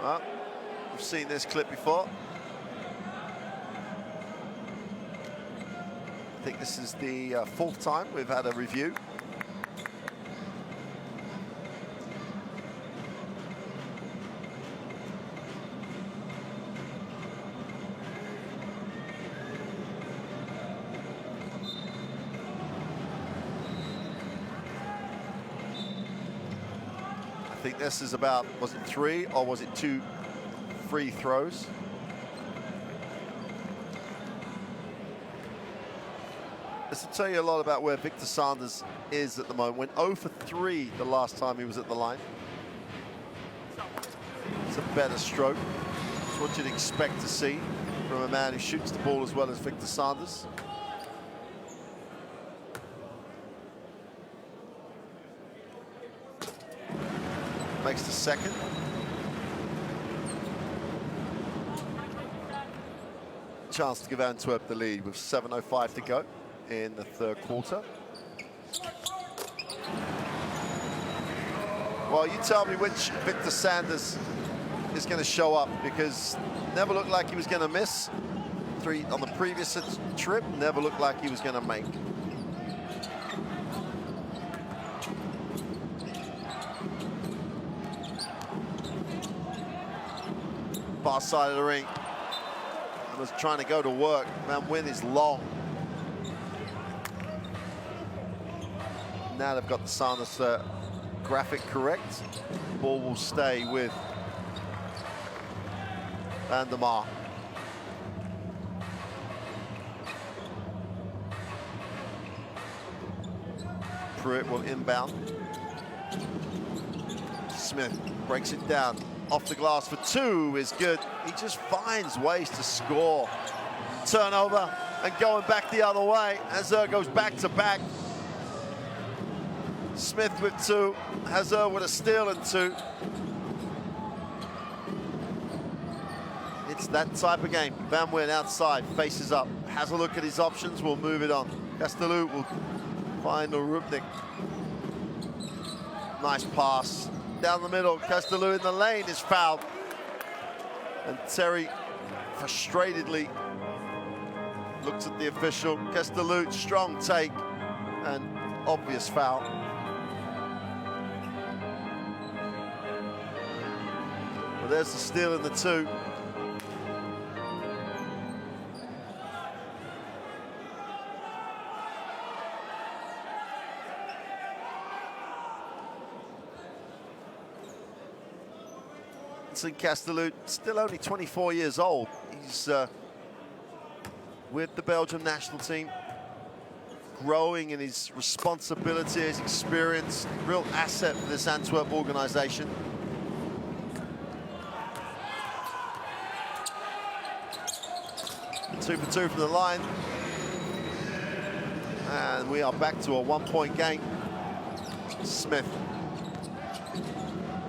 Well, we've seen this clip before. I think this is the 4th time we've had a review. I think this is about, was it 3 or was it 2 free throws? This will tell you a lot about where Victor Sanders is at the moment. Went 0 for 3 the last time he was at the line. It's a better stroke. It's what you'd expect to see from a man who shoots the ball as well as Victor Sanders. Makes the second. Chance to give Antwerp the lead with 7:05 to go in the 3rd quarter. Well, you tell me which Victor Sanders is going to show up, because never looked like he was going to miss 3 on the previous trip, never looked like he was going to make. Far side of the ring. I was trying to go to work. Van Wyn is long. Now they've got the Sanders graphic correct. Ball will stay with Van der Mar. Pruitt will inbound. Smith breaks it down. Off the glass for 2 is good. He just finds ways to score. Turnover and going back the other way. Hazard goes back to back. Smith with 2. Hazard with a steal and 2. It's that type of game. Van Wyn outside, faces up. Has a look at his options, will move it on. Castellou will find Rupnik. Nice pass. Down the middle, Castellou in the lane is fouled. And Terry frustratedly looks at the official. Castellou, strong take and obvious foul. Well, there's the steal in the 2. Castellou, still only 24 years old. He's with the Belgium national team. growing in his responsibility, his experience, real asset for this Antwerp organization. Two for two from the line. And we are back to a 1-point game. Smith.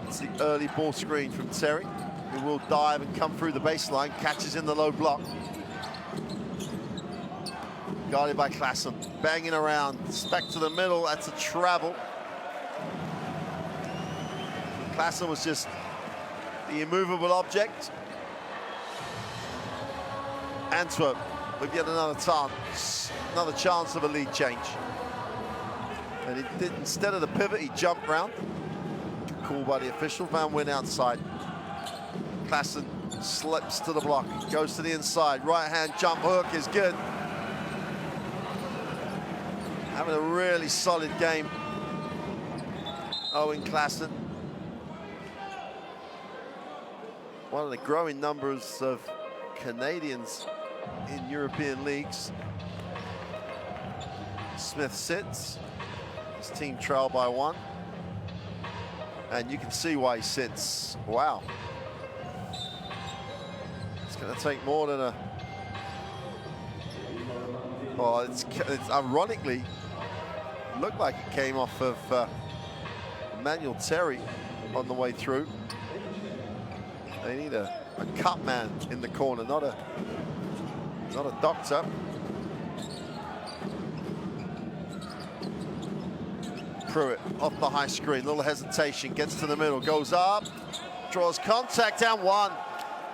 It's the early ball screen from Terry, who will dive and come through the baseline, catches in the low block. Guarded by Klassen, banging around, back to the middle, that's a travel. Klassen was just the immovable object. Antwerp with yet another chance of a lead change. And he did, instead of the pivot, he jumped round. Call by the official, Van Wyn outside. Klassen slips to the block, goes to the inside, right hand jump hook is good. Having a really solid game, Owen Klassen. One of the growing numbers of Canadians in European leagues. Smith sits, his team trail by 1. And you can see why he sits. Wow. It's gonna take more than a, well, it's ironically, looked like it came off of Emmanuel Terry on the way through. They need a cut man in the corner, not a doctor. Pruitt off the high screen, little hesitation, gets to the middle, goes up, draws contact and 1.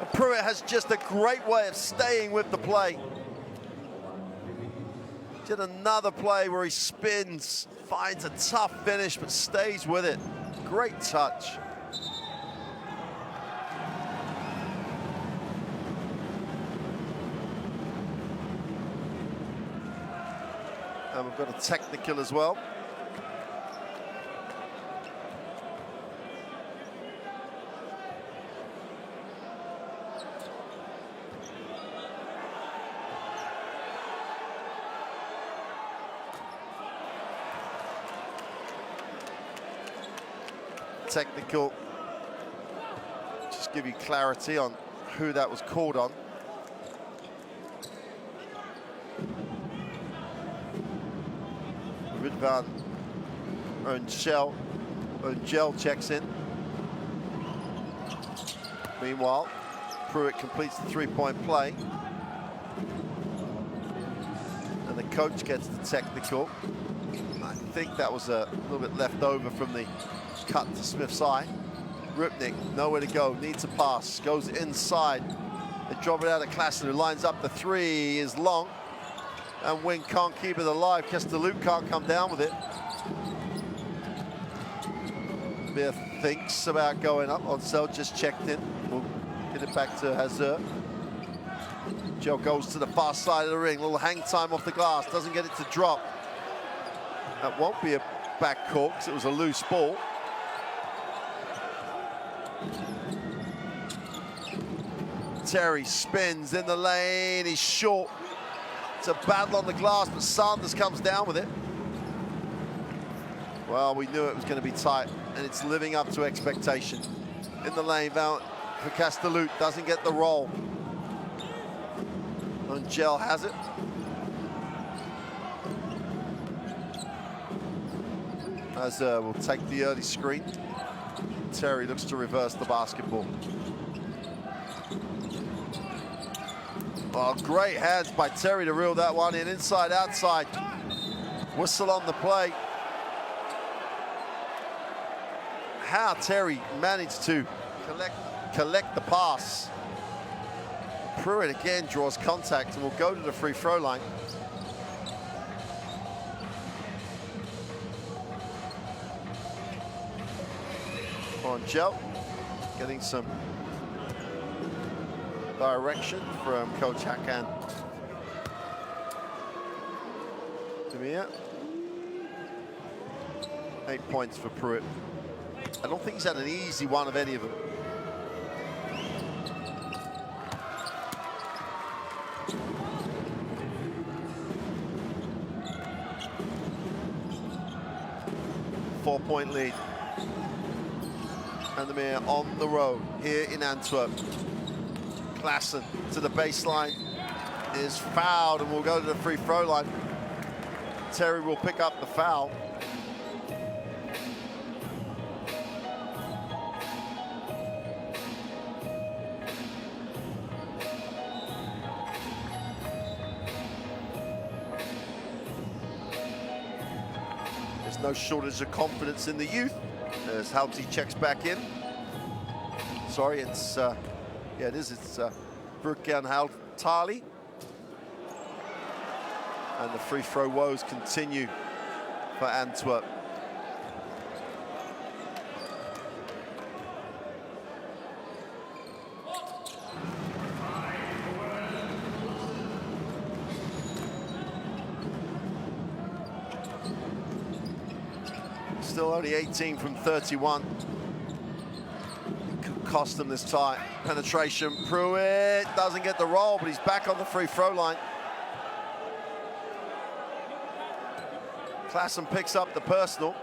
And Pruitt has just a great way of staying with the play. Did another play where he spins, finds a tough finish, but stays with it. Great touch. And we've got a technical as well. Technical, just give you clarity on who that was called on. Ridvan Ongel checks in. Meanwhile, Pruitt completes the 3-point play. And the coach gets the technical. I think that was a little bit left over from the cut to Smith's eye. Rupnik, nowhere to go, needs a pass, goes inside. They drop it out of Klassen, who lines up the 3, is long. And Wyn can't keep it alive. Castelluc can't come down with it. Beer thinks about going up. Onsel just checked in. We'll get it back to Hazard. Joe goes to the far side of the ring. Little hang time off the glass. Doesn't get it to drop. That won't be a back call because it was a loose ball. Terry spins in the lane. He's short. It's a battle on the glass, but Sanders comes down with it. Well, we knew it was going to be tight, and it's living up to expectation. In the lane, for Castelluc, doesn't get the roll. Ongel has it. Azur will take the early screen. Terry looks to reverse the basketball. Oh, great hands by Terry to reel that one in, inside, outside. Whistle on the play. How Terry managed to collect the pass. Pruitt again draws contact and will go to the free throw line. Ongel getting some direction from Coach Hakan Demir. 8 points for Pruitt. I don't think he's had an easy one of any of them. 4-point lead. Vandermeer on the road here in Antwerp. Klaassen to the baseline, is fouled and will go to the free throw line. Terry will pick up the foul. There's no shortage of confidence in the youth as Halti checks back in. Sorry, it's yeah, it is. It's Burkan Haltali. And the free throw woes continue for Antwerp. Still only 18 from 31. Could cost them this tie. Penetration, Pruitt doesn't get the roll, but he's back on the free throw line. Klaassen picks up the personal.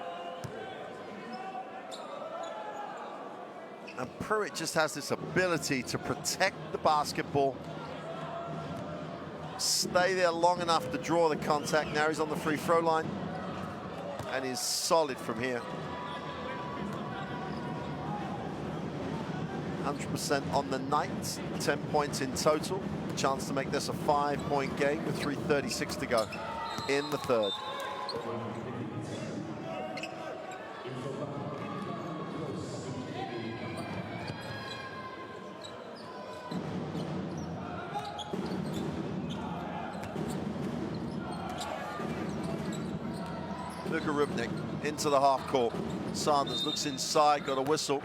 And Pruitt just has this ability to protect the basketball, stay there long enough to draw the contact. Now he's on the free throw line and is solid from here. 100% on the night, 10 points in total. Chance to make this a 5-point game with 3:36 to go in the third. Luka Rupnik into the half court. Sanders looks inside, got a whistle.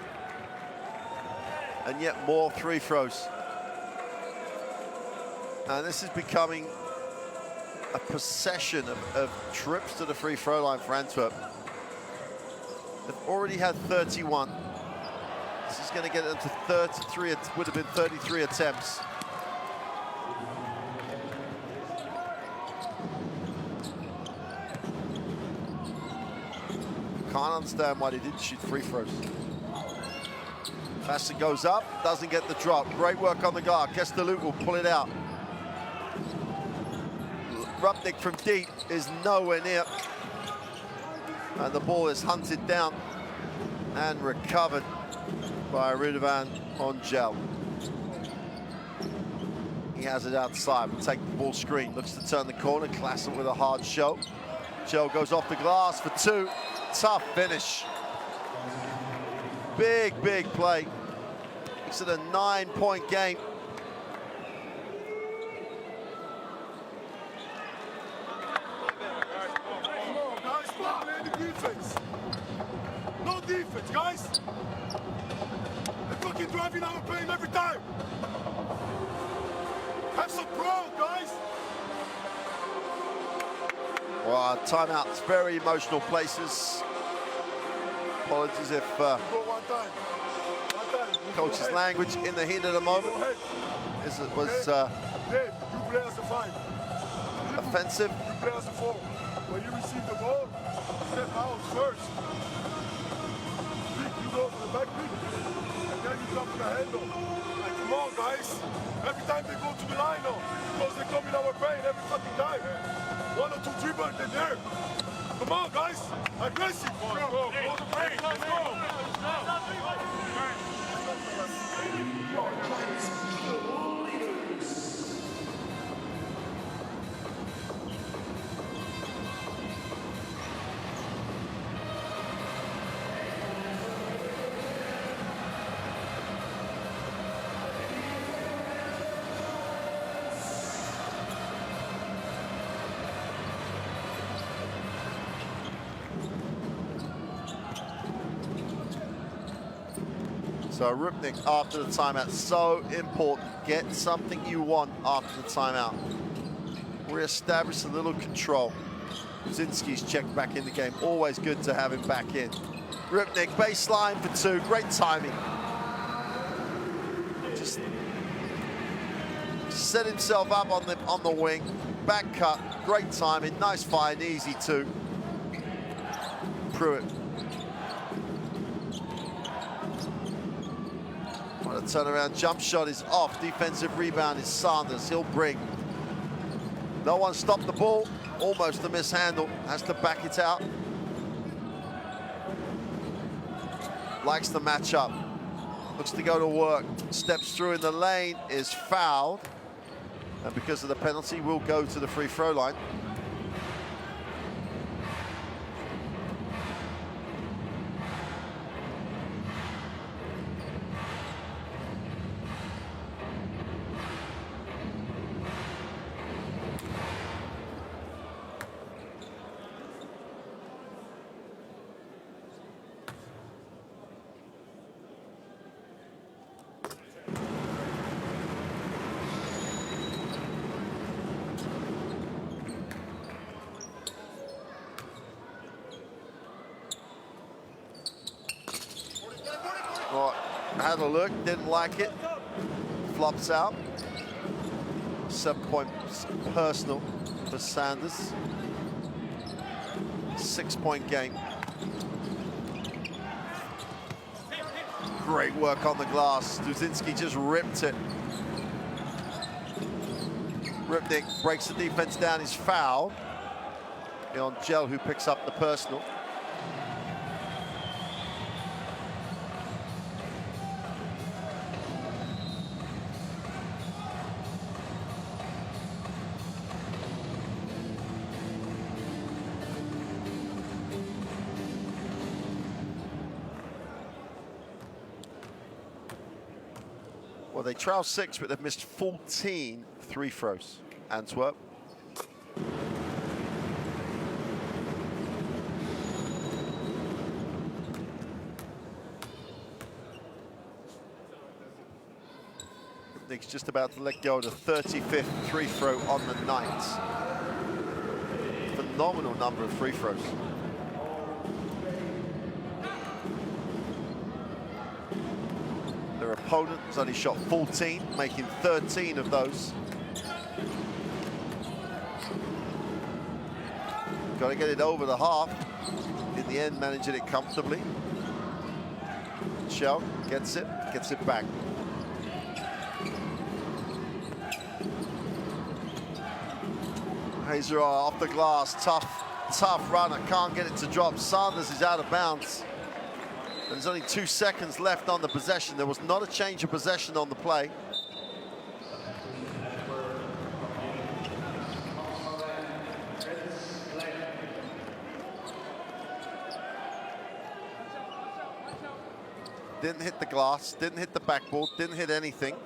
And yet more free throws. And this is becoming a procession of trips to the free throw line for Antwerp. They've already had 31. This is going to get them to 33, it would have been 33 attempts. Can't understand why they didn't shoot free throws. Klaassen goes up, doesn't get the drop. Great work on the guard. Kestelut will pull it out. Rupnik from deep is nowhere near. And the ball is hunted down and recovered by Ridvan Ongel. He has it outside, will take the ball screen. Looks to turn the corner, Klaassen with a hard show. Gel goes off the glass for two. Tough finish. Big, big play. It's at a 9-point game. Defense. No defense, guys. They're fucking driving our pain every time. Have some pro, guys. Well, timeouts, very emotional places. Apologies if coach's language in the heat of the moment was Dave, you play as a 5. offensive. You play as a 4. When you receive the ball, step out first. You go for the back pick, and then you come to the handle. Like, come on, guys. Every time they go to the line now, because they come in our brain every fucking time. 1 or 2 dribbles, they're there. Come on, guys. Aggressive. Go to break. Let's go. So Rupnik after the timeout, so important. Get something you want after the timeout. Re-establish a little control. Zinski's checked back in the game. Always good to have him back in. Rupnik, baseline for 2. Great timing. Just set himself up on the wing. Back cut, great timing. Nice find, easy 2. Pruitt turnaround jump shot is off. Defensive rebound is Sanders. He'll bring. No one stopped the ball. Almost a mishandle. Has to back it out. Likes the matchup. Looks to go to work. Steps through in the lane. Is fouled. And because of the penalty, will go to the free throw line. Had a look, didn't like it. Flops out. 7 points personal for Sanders. 6 point game. Great work on the glass. Duzinski just ripped it. Ripnik breaks the defense down, he's fouled. On Gel, who picks up the personal. Well, they trail 6, but they've missed 14 free throws. Antwerp. Nick's just about to let go of the 35th free throw on the night. Phenomenal number of free throws. Their opponent has only shot 14, making 13 of those. Got to get it over the half. In the end, managing it comfortably. Shell gets it back. Hazer off the glass, tough runner, can't get it to drop. Sanders is out of bounds. And there's only 2 seconds left on the possession. There was not a change of possession on the play. Didn't hit the glass, didn't hit the backboard, didn't hit anything.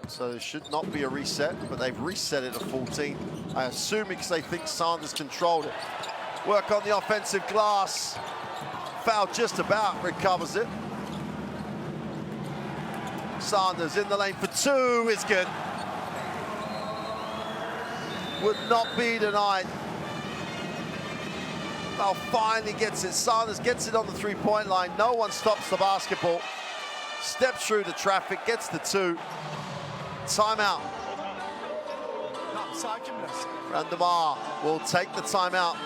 So there should not be a reset, but they've reset it at 14. I assume because they think Sanders controlled it. Work on the offensive glass. Foul just about, recovers it. Sanders in the lane for 2 is good. Would not be denied. Val finally gets it. Sanders gets it on the 3-point line. No one stops the basketball. Steps through the traffic, gets the 2. Timeout. Randamar will take the timeout.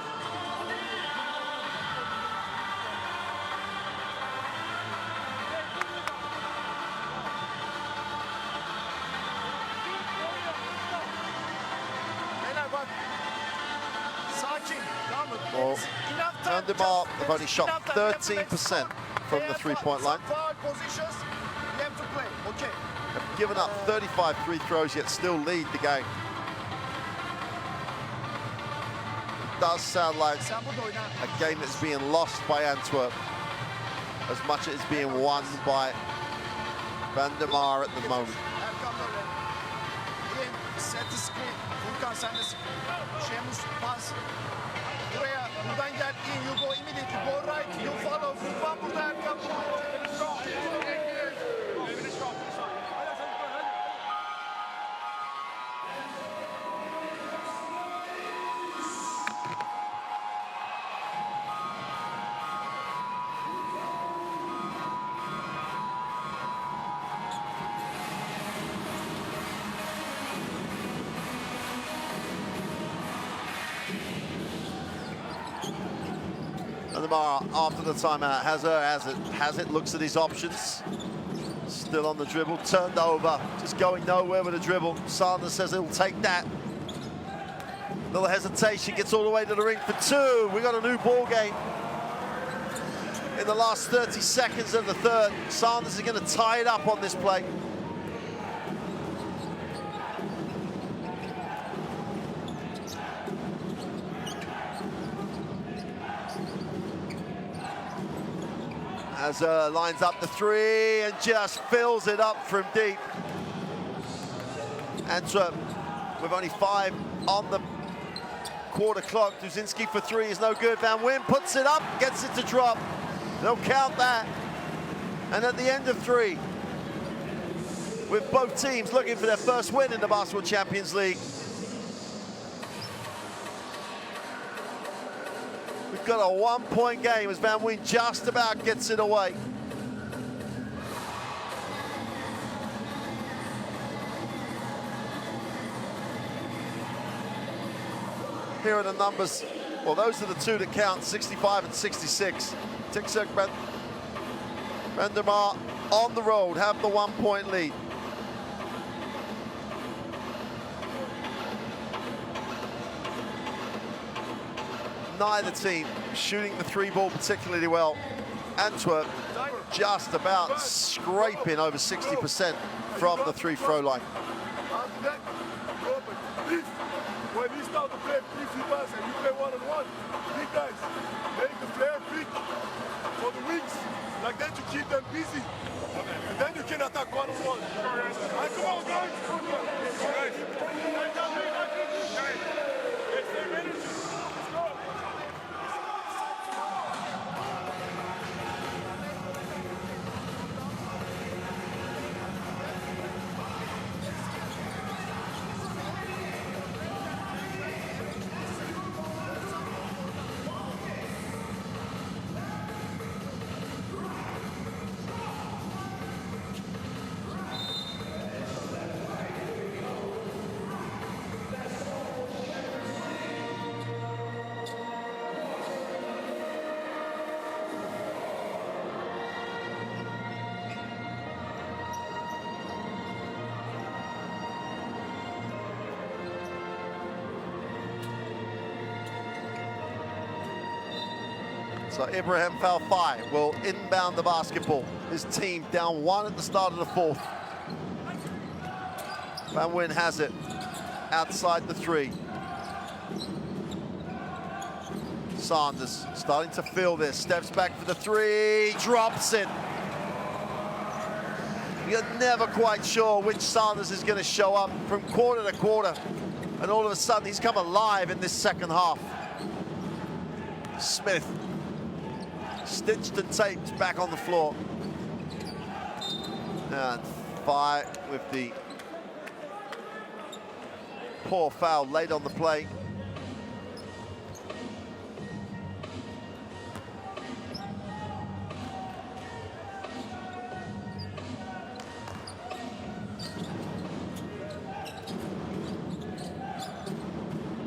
Well, Randamar have only shot 13% from the 3-point line. Have given up 35 free throws, yet still lead the game. It does sound like a game that's being lost by Antwerp as much as it's being won by Randamar at the moment. Buradan gel, you go immediately, go right, you follow, Furkan burada, Erkan burada. Randamar after the timeout has it, looks at his options. Still on the dribble, turned over, just going nowhere with a dribble. Sanders says he'll take that. Little hesitation, gets all the way to the ring for two. We got a new ball game. In the last 30 seconds of the third, Sanders is going to tie it up on this play. As lines up the three and just fills it up from deep. Antwerp with only 5 on the quarter clock. Duzinski for 3 is no good. Van Wyn puts it up, gets it to drop. They'll count that. And at the end of 3, with both teams looking for their first win in the Basketball Champions League, we've got a 1-point game as Van Wyn just about gets it away. Here are the numbers. Well, those are the two that count, 65 and 66. Tiksuk Van der Marr on the road have the 1-point lead. Neither team shooting the 3-ball particularly well. Antwerp just about scraping over 60% from the 3-throw line. When he start to play 3 pass and you play 1-on-1, big guys, make the flare big for the wings, like that to keep them busy. And then you can attack 1-on-1. Come on, guys! So Ibrahim Falfai will inbound the basketball. His team down 1 at the start of the 4th. Van Wyn has it outside the 3. Sanders starting to feel this, steps back for the 3, drops it. You're never quite sure which Sanders is going to show up from quarter to quarter. And all of a sudden he's come alive in this second half. Smith stitched and taped back on the floor. And Fai with the poor foul late on the play.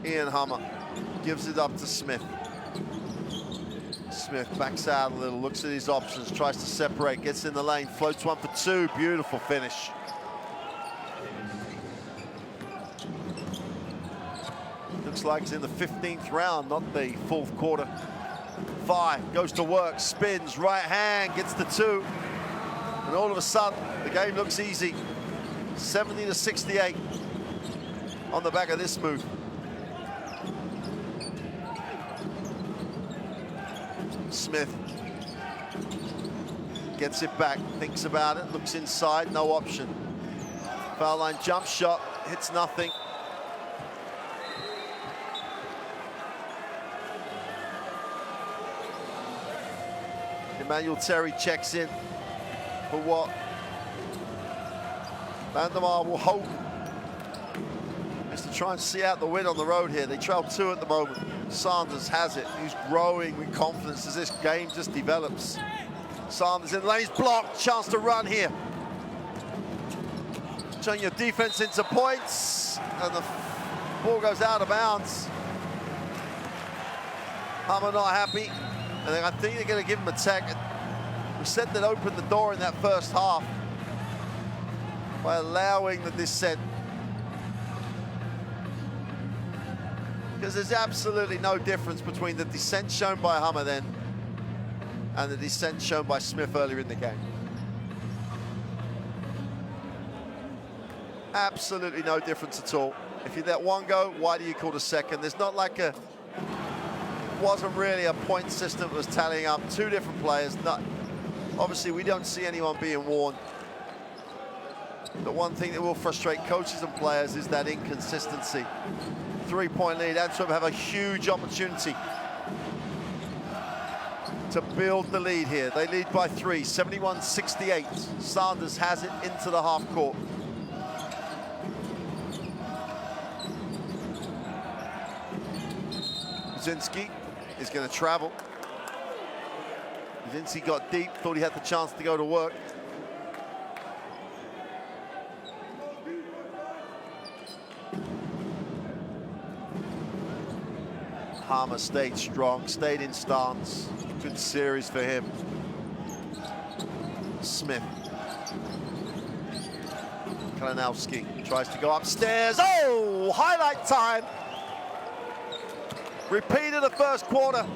Ian Hammer gives it up to Smith. Smith backs out a little, looks at his options, tries to separate, gets in the lane, floats 1 for 2, beautiful finish. Looks like it's in the 15th round, not the 4th quarter. Fai goes to work, spins, right hand, gets the 2. And all of a sudden, the game looks easy. 70-68 on the back of this move. Smith gets it back, thinks about it, looks inside, no option. Foul line jump shot, hits nothing. Emmanuel Terry checks in for what Van der Marr will hope is to try and see out the win on the road here. They trail 2 at the moment. Sanders has it. He's growing with confidence as this game just develops. Sanders in the lane, he's blocked. Chance to run here. Turn your defense into points. And the ball goes out of bounds. Hammer not happy. And I think they're going to give him a tech. We said that opened the door in that first half. by allowing the descent. Because there's absolutely no difference between the descent shown by Hummer then and the descent shown by Smith earlier in the game. Absolutely no difference at all. If you let one go, why do you call the second? There's not like a, wasn't really a point system that was tallying up. Two different players. Obviously, we don't see anyone being warned. The one thing that will frustrate coaches and players is that inconsistency. 3-point lead. Antwerp have a huge opportunity to build the lead here. They lead by 3, 71-68. Sanders has it into the half court. Brzezinski is going to travel. Brzezinski got deep, thought he had the chance to go to work. Hammer stayed strong, stayed in stance. Good series for him. Smith. Kalinowski tries to go upstairs. Oh, highlight time. Repeat of the first quarter.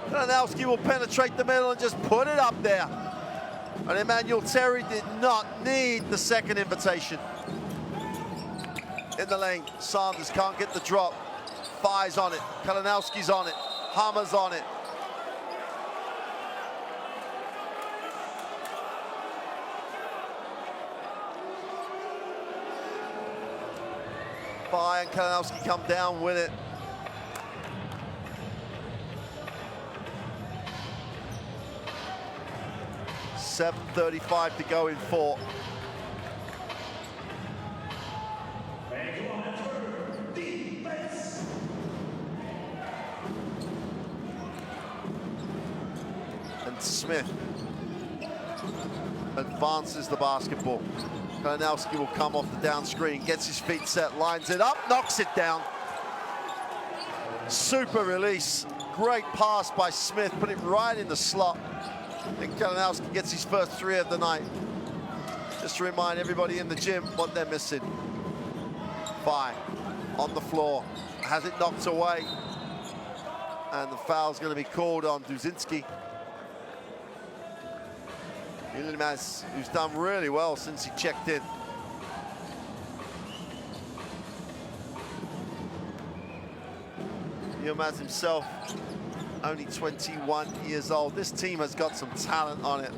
Kalinowski will penetrate the middle and just put it up there. And Emmanuel Terry did not need the second invitation. In the lane, Sanders can't get the drop. Fi's on it, Kalinowski's on it, Hammer's on it. Fi and Kalinowski come down with it. .7:35 to go in 4. Smith advances the basketball. Kalinowski will come off the down screen, gets his feet set, lines it up, knocks it down. Super release. Great pass by Smith, put it right in the slot. And Kalinowski gets his first 3 of the night. Just to remind everybody in the gym what they're missing. Fi on the floor, has it knocked away. And the foul's going to be called on Brzezinski. Yilmaz, who's done really well since he checked in. Yilmaz himself, only 21 years old. This team has got some talent on it.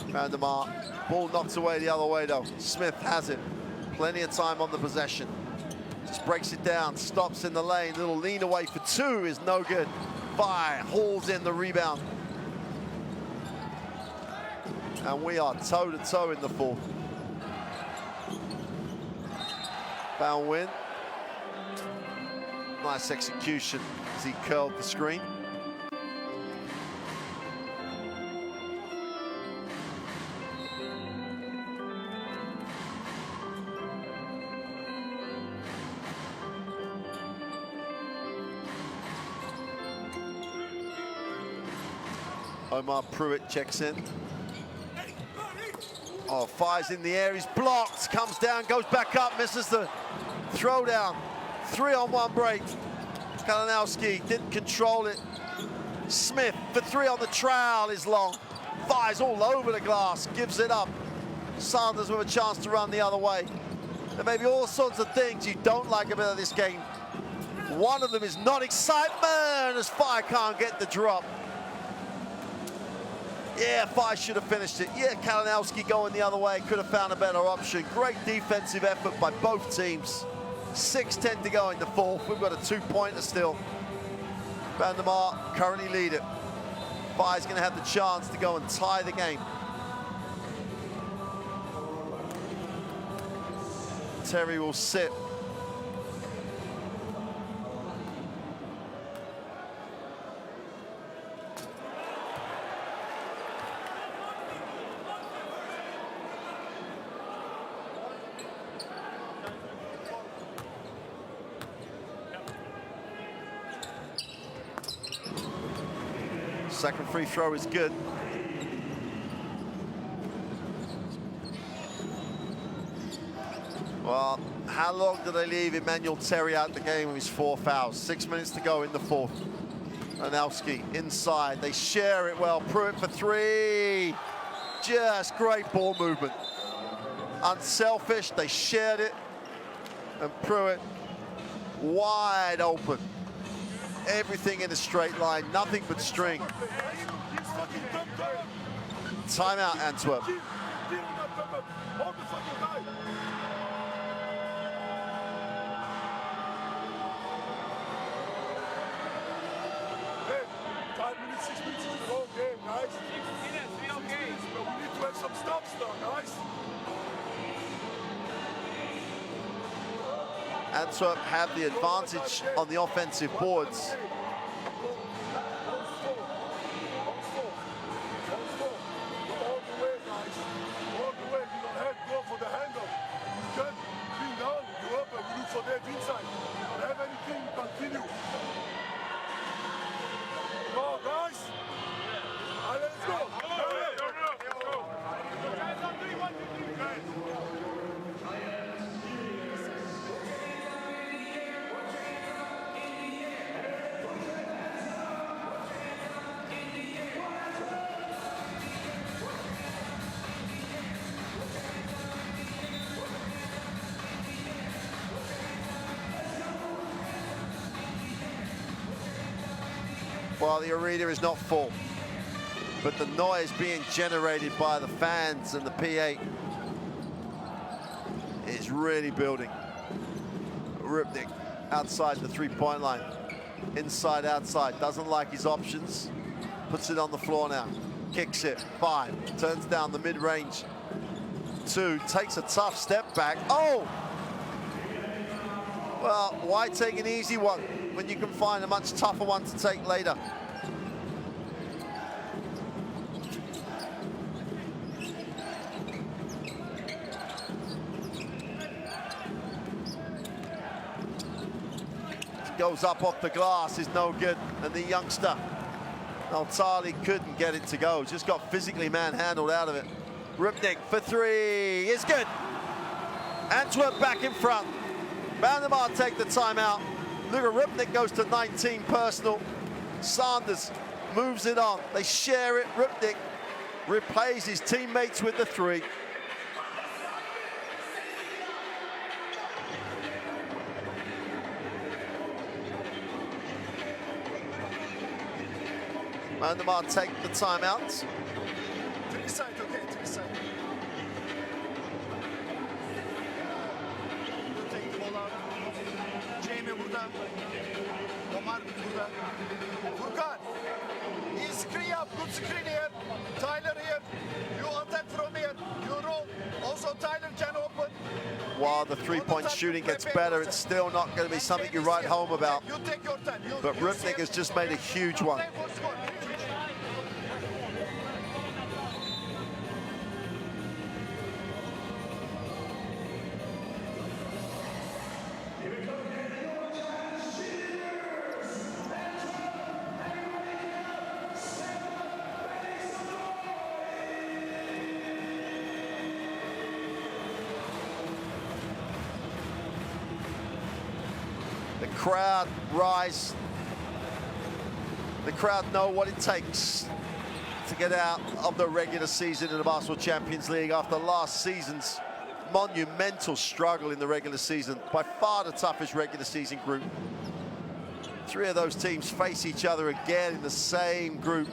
Van der Mar, ball knocked away the other way though. Smith has it, plenty of time on the possession. Just breaks it down, stops in the lane. Little lean away for 2 is no good. Fi hauls in the rebound. And we are toe-to-toe in the 4th. Foul win. Nice execution as he curled the screen. Omar Pruitt checks in. Oh, Fi's in the air, he's blocked, comes down, goes back up, misses the throwdown. 3-on-1 break. Kalinowski didn't control it. Smith for 3 on the trowel is long. Fi's all over the glass, gives it up. Sanders with a chance to run the other way. There may be all sorts of things you don't like about this game. One of them is not excitement as Fi can't get the drop. Yeah, Fi should have finished it. Yeah, Kalinowski going the other way, could have found a better option. Great defensive effort by both teams. 6:10 to go in the 4th. We've got a 2-pointer still. Van der Mar currently lead it. Fi's going to have the chance to go and tie the game. Terry will sit. Second free throw is good. Well, how long do they leave Emmanuel Terry out the game with his 4 fouls? 6 minutes to go in the fourth. Anelski inside, they share it well. Pruitt for 3. Just great ball movement. Unselfish, they shared it. And Pruitt wide open. Everything in a straight line, nothing but string. Timeout, Antwerp. Hey, 5 minutes, 6 minutes is the whole game, guys. 6 minutes, we okay. But we need to have some stops now, guys. Antwerp have the advantage on the offensive boards. Well, the arena is not full, but the noise being generated by the fans and the PA is really building. Rupnik outside the three-point line. Inside, outside, doesn't like his options. Puts it on the floor now. Kicks it, 5, turns down the mid-range. 2, takes a tough step back. Oh! Well, why take an easy one when you can find a much tougher one to take later? Goes up off the glass, is no good. And the youngster, Altali, couldn't get it to go. Just got physically manhandled out of it. Rupnik for 3 is good. Antwerp back in front. Van der Mar take the timeout. Luka Rupnik goes to 19 personal. Sanders moves it on. They share it. Rupnik replays his teammates with the 3. Van der Mar take the timeout. 3 side, okay, 3 side. Take the ball out. Jamie burada. Omar burada. Furkan. He screen up, good screen here. Tyler here. You attack from here. You roll. Also Tyler can open. While the three-point shooting gets better, it's still not going to be something you write home about. You take your time. But Rupnik has just made a huge one. The crowd rise. The crowd know what it takes to get out of the regular season in the Basketball Champions League after last season's monumental struggle in the regular season. By far the toughest regular season group. 3 of those teams face each other again in the same group.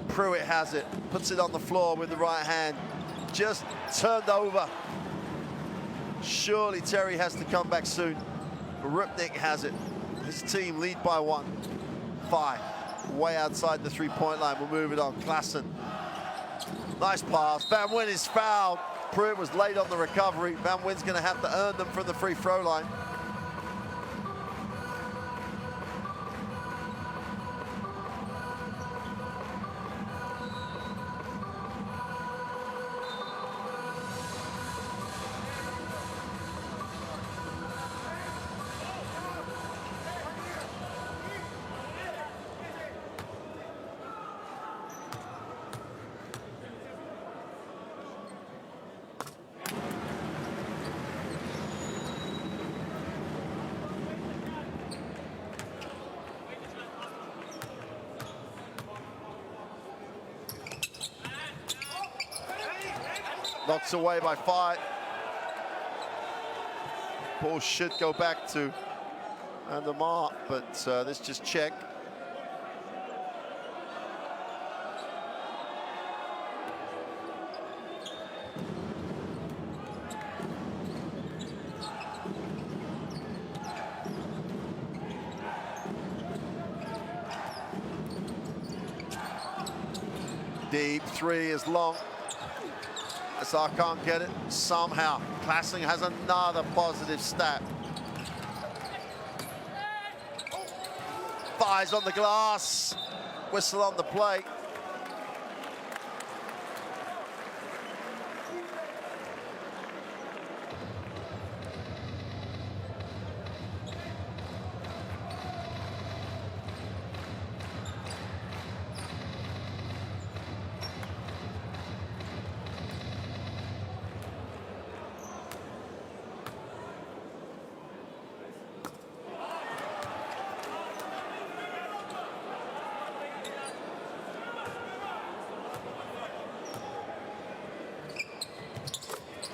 Pruitt has it, puts it on the floor with the right hand. Just turned over. Surely Terry has to come back soon. Rupnik has it. His team lead by 1. 5. Way outside the three-point line. We'll move it on. Klassen. Nice pass. Van Wyn is fouled. Pruitt was late on the recovery. Van Wyn's going to have to earn them from the free throw line. Knocked away by Fight. Ball should go back to Andemar, but let's just check. Deep three is long. Assar can't get it. Somehow, Klassing has another positive stat. Thighs on the glass. Whistle on the plate.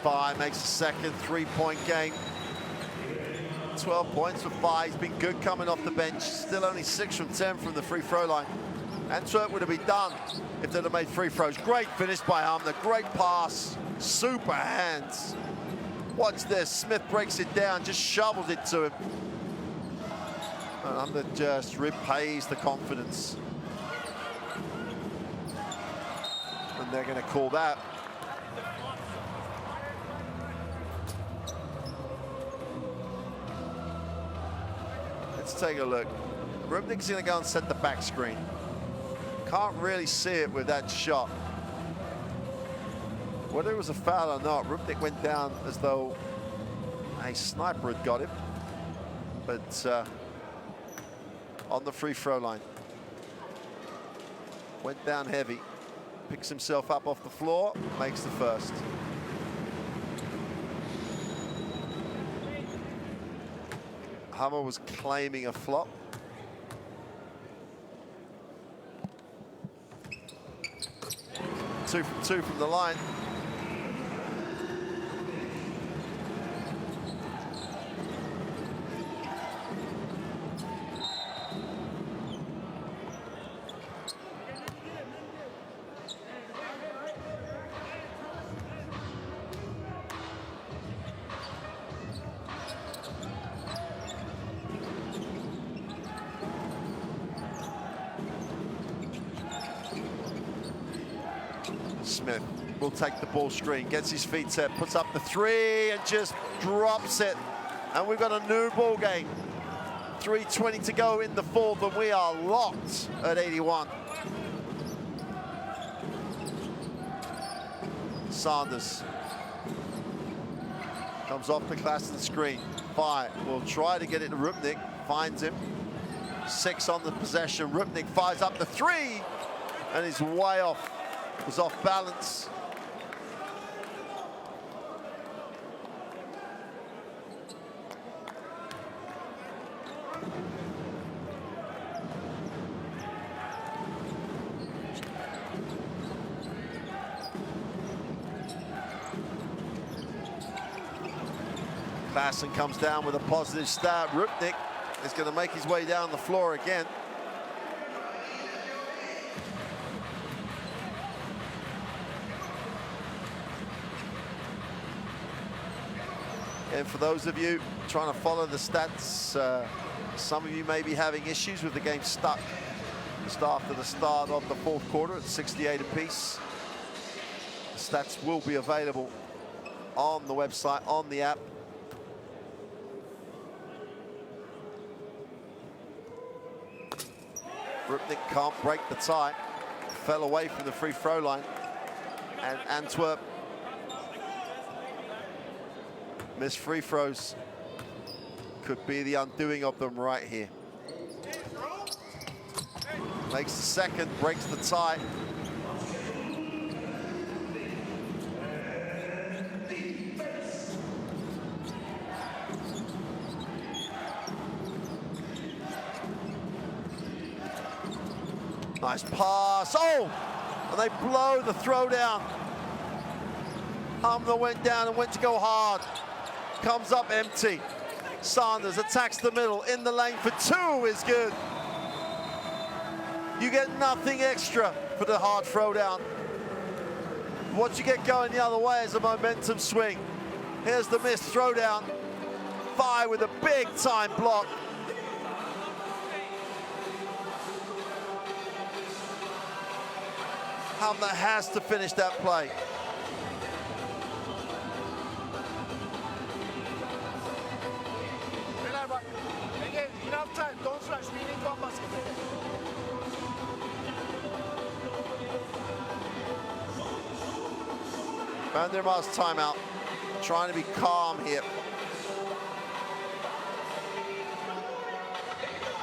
Fai makes a second three-point game. 12 points for Fai. He's been good coming off the bench. Still only 6 from 10 from the free throw line. Antwerp would have been done if they'd have made free throws. Great finish by Hamner. Great pass. Super hands. Watch this. Smith breaks it down, just shovels it to him. And Hamner just repays the confidence. And they're going to call that. Let's take a look. Rubnik's going to go and set the back screen. Can't really see it with that shot. Whether it was a foul or not, Rubnik went down as though a sniper had got him. But on the free throw line. Went down heavy. Picks himself up off the floor, makes the first. Hammer was claiming a flop. Two from 2 from the line. Smith will take the ball screen, gets his feet set, puts up the three and just drops it. And we've got a new ball game. 3:20 to go in the fourth and we are locked at 81. Sanders comes off the Klassen screen. Fai will try to get it to Rupnik, finds him. 6 on the possession. Rupnik fires up the three and he's way off. Was off balance. Klassen comes down with a positive stat. Rupnik is going to make his way down the floor again. And for those of you trying to follow the stats, some of you may be having issues with the game stuck just after the start of the fourth quarter at 68 apiece. The stats will be available on the website, on the app. Rupnik can't break the tie. Fell away from the free throw line. And Antwerp missed free throws. Could be the undoing of them right here. Makes the second, breaks the tie. Nice pass. Oh! And they blow the throw down. Hamner went down and went to go hard. Comes up empty. Sanders attacks the middle, in the lane for two is good. You get nothing extra for the hard throwdown. What you get going the other way is a momentum swing. Here's the missed throwdown. Fai with a big time block. Hamner has to finish that play. Beyler bak. Ege, enough time. Don't rush. We need one basket. Van der Mar's timeout. Trying to be calm here.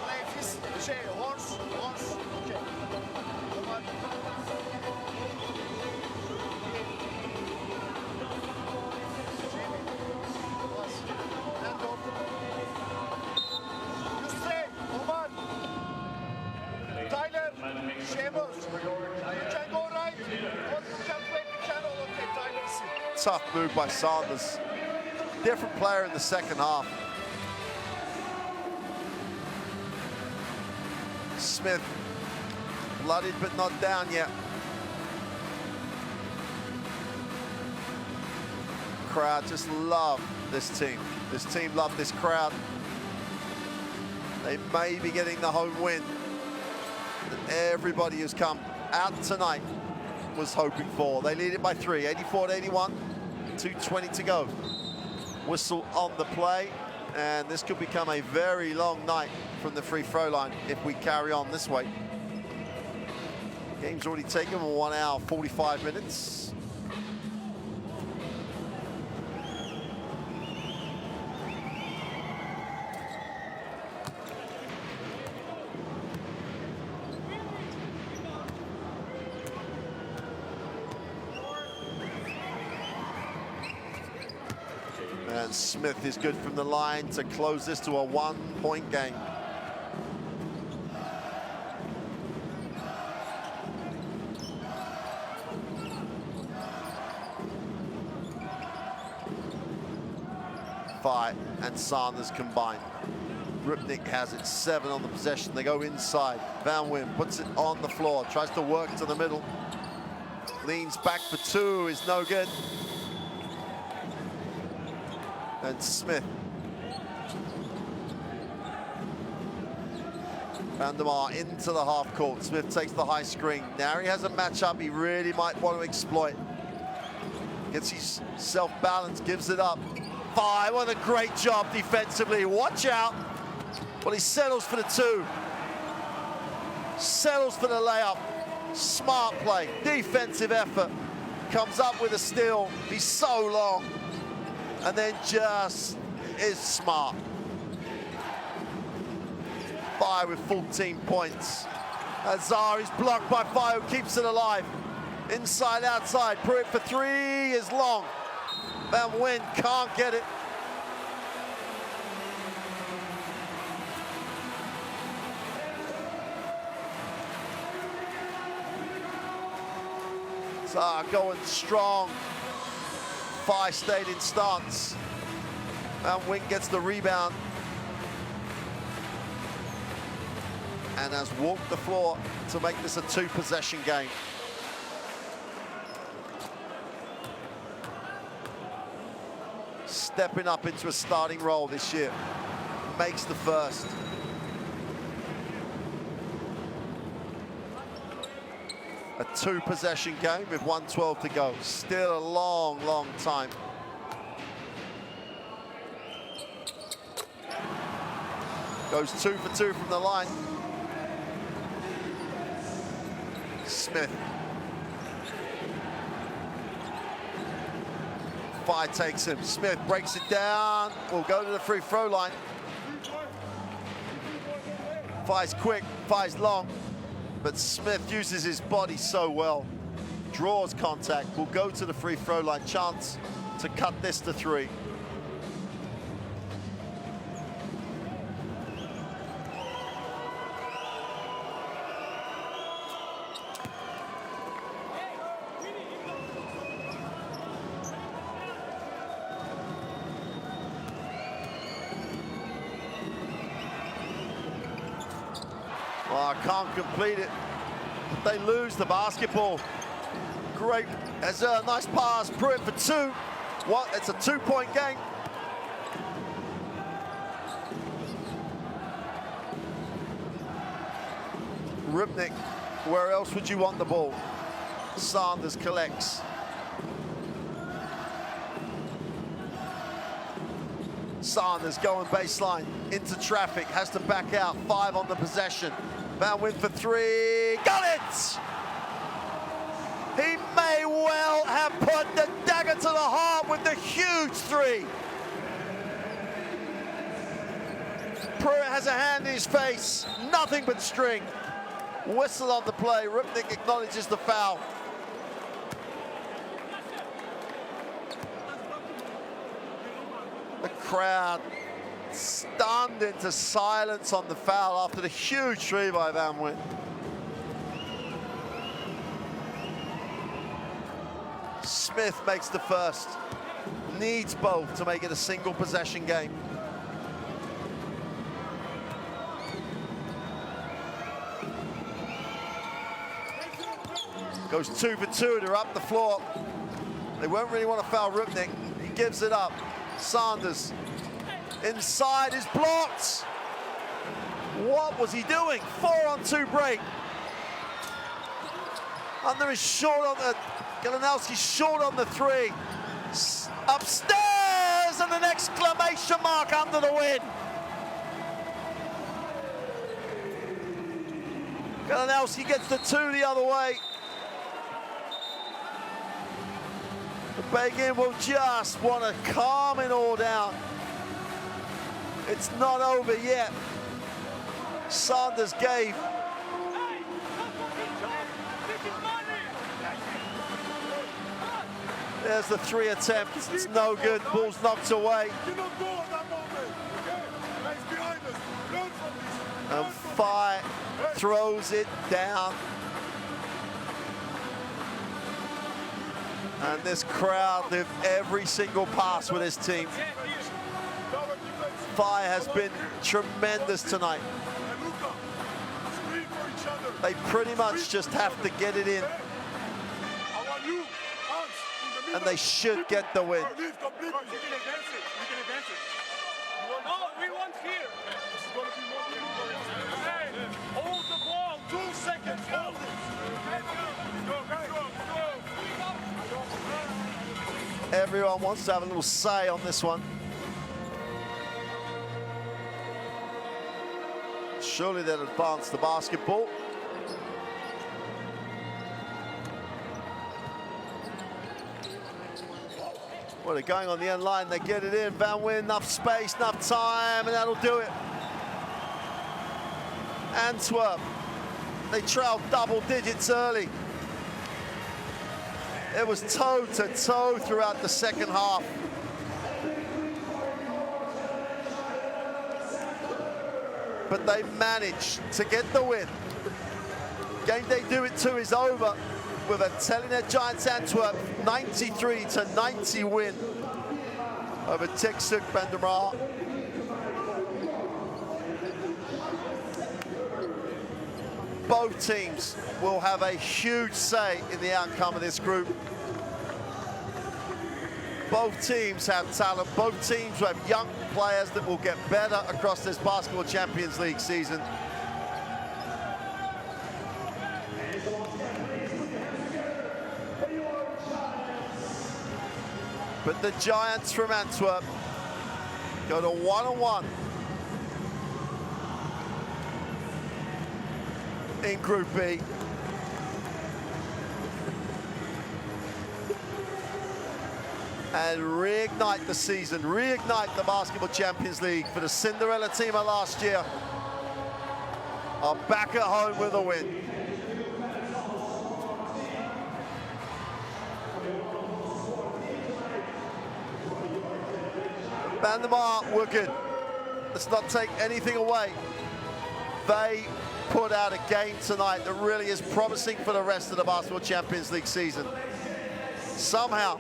Nefis horse. Okay. Tamam. Bas. Hand off. Yusuf, Omar. Tyler, Sheamus. You can go right. Or you can play pick and roll. Okay, Tyler. Tough move by Sanders. Different player in the second half. Smith, bloodied but not down yet. Crowd just love this team. This team love this crowd. They may be getting the home win that everybody who's come out tonight was hoping for. They lead it by 3, 84-81, 2:20 to go. Whistle on the play, and this could become a very long night from the free throw line if we carry on this way. Game's already taken 1 hour, 45 minutes. And Smith is good from the line to close this to a 1-point game. Fai and Sanders combined. Rupnik has it, 7 on the possession. They go inside. Van Wyn puts it on the floor, tries to work to the middle. Leans back for 2, is no good. And Smith. Van der Mar into the half court. Smith takes the high screen. Now he has a matchup he really might want to exploit. Gets his self-balance, gives it up. Fai, what a great job defensively. Watch out. Well, he settles for the 2. Settles for the layup. Smart play, defensive effort. Comes up with a steal. He's so long. And then just is smart. Fai with 14 points. Azar is blocked by Fai, who keeps it alive. Inside, outside. Pruitt for 3 is long. Van Wyn can't get it. Azar going strong. Fai stayed in stance. Van Wyn gets the rebound and has walked the floor to make this a 2-possession game. Stepping up into a starting role this year. Makes the first. A 2-possession game with 1:12 to go. Still a long, long time. Goes 2 for 2 from the line. Smith. Fai takes him. Smith breaks it down. Will go to the free throw line. Fai's quick, Fai's long. But Smith uses his body so well. Draws contact, will go to the free throw line. Chance to cut this to 3. can't complete it. They lose the basketball. Great, as a nice pass, Pruitt for two. What? It's a 2-point game. Rupnik, where else would you want the ball? Sanders collects. Sanders going baseline into traffic, has to back out. 5 on the possession. Van Wyn for 3. Got it! He may well have put the dagger to the heart with the huge 3. Pruitt has a hand in his face. Nothing but string. Whistle on the play. Rupnik acknowledges the foul. The crowd stunned into silence on the foul after the huge 3 by Van Wyn. Smith makes the first. Needs both to make it a single possession game. Goes 2 for 2, they're up the floor. They won't really want to foul Rupnik. He gives it up. Sanders inside is blocked. What was he doing? 4-on-2 break. Under his short on the, Gallinowski short on the 3. Upstairs and an exclamation mark under the win. Gallinowski gets the 2 the other way. Begin will just want to calm it all down. It's not over yet. Sanders gave. There's the 3 attempt. It's no good. Ball's knocked away. And Fire throws it down. And this crowd live every single pass with his team. Fire has been tremendous tonight. They pretty much just have to get it in. And they should get the win. No, we want here. Hey, hold the ball, 2 seconds. Hold it. Everyone wants to have a little say on this one. Surely they'll advance the basketball. Well, they're going on the end line, they get it in. Van Wyn, enough space, enough time, and that'll do it. Antwerp, they trailed double digits early. It was toe-to-toe throughout the second half. But they managed to get the win. Game Day Do It 2 is over with a Telenet Giants Antwerp 93-90 win over TECHSUG Bendera. Both teams will have a huge say in the outcome of this group. Both teams have talent. Both teams have young players that will get better across this Basketball Champions League season. But the Giants from Antwerp go to 1-1 in Group B. And reignite the season, reignite the Basketball Champions League for the Cinderella team of last year. Are back at home with a win. Bendera were good. Let's not take anything away. They put out a game tonight that really is promising for the rest of the Basketball Champions League season. Somehow,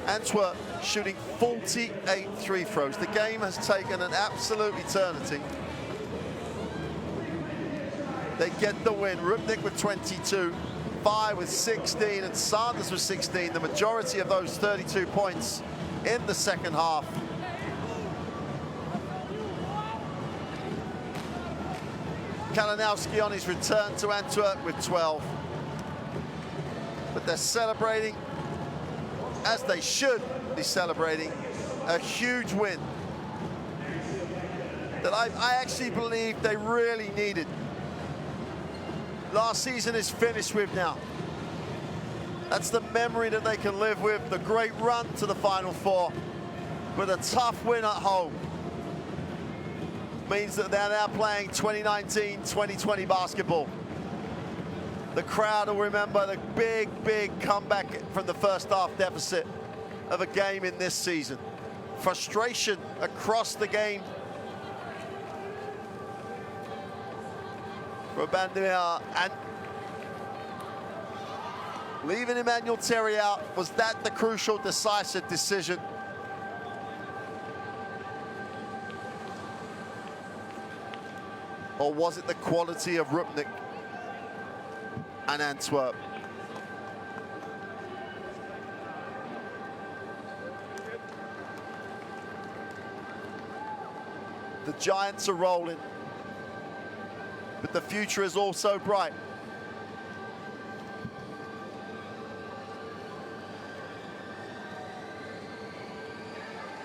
Antwerp shooting 48 free throws. The game has taken an absolute eternity. They get the win. Rupnik with 22, Fai with 16, and Sanders with 16. The majority of those 32 points in the second half. Kalinowski on his return to Antwerp with 12. But they're celebrating, as they should be celebrating, a huge win that I actually believe they really needed. Last season is finished with now. That's the memory that they can live with, the great run to the Final Four, with a tough win at home. Means that they're now playing 2019-2020 basketball. The crowd will remember the big, big comeback from the first half deficit of a game in this season. Frustration across the game for Bandemar, and leaving Emmanuel Terry out, was that the crucial, decisive decision? Or was it the quality of Rupnik and Antwerp? The Giants are rolling, but the future is also bright.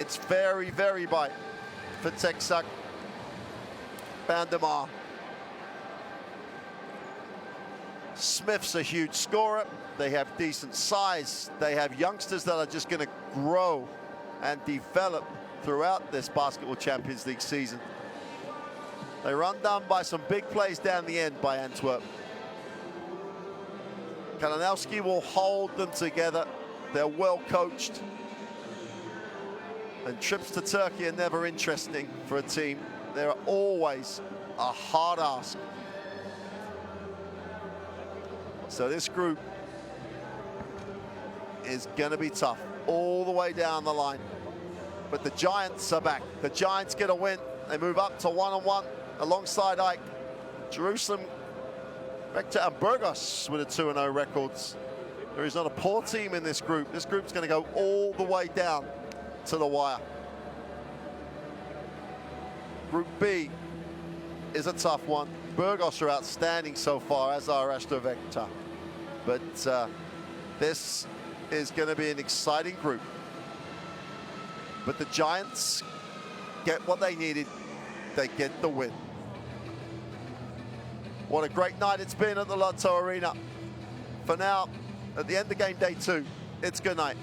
It's very, very bright for TexAC Bandemar. Smith's a huge scorer. They have decent size. They have youngsters that are just going to grow and develop throughout this Basketball Champions League season. They were undone by some big plays down the end by Antwerp. Kalinowski will hold them together. They're well coached. And trips to Turkey are never interesting for a team. They're always a hard ask. So this group is going to be tough all the way down the line. But the Giants are back. The Giants get a win. They move up to 1-1 alongside Ike. Jerusalem, Rector and Burgos with a 2-0 records. There is not a poor team in this group. This group's going to go all the way down to the wire. Group B is a tough one. Burgos are outstanding so far, as are Astrovecta. But this is going to be an exciting group. But the Giants get what they needed. They get the win. What a great night it's been at the Lotto Arena. For now, at the end of game day 2, it's good night.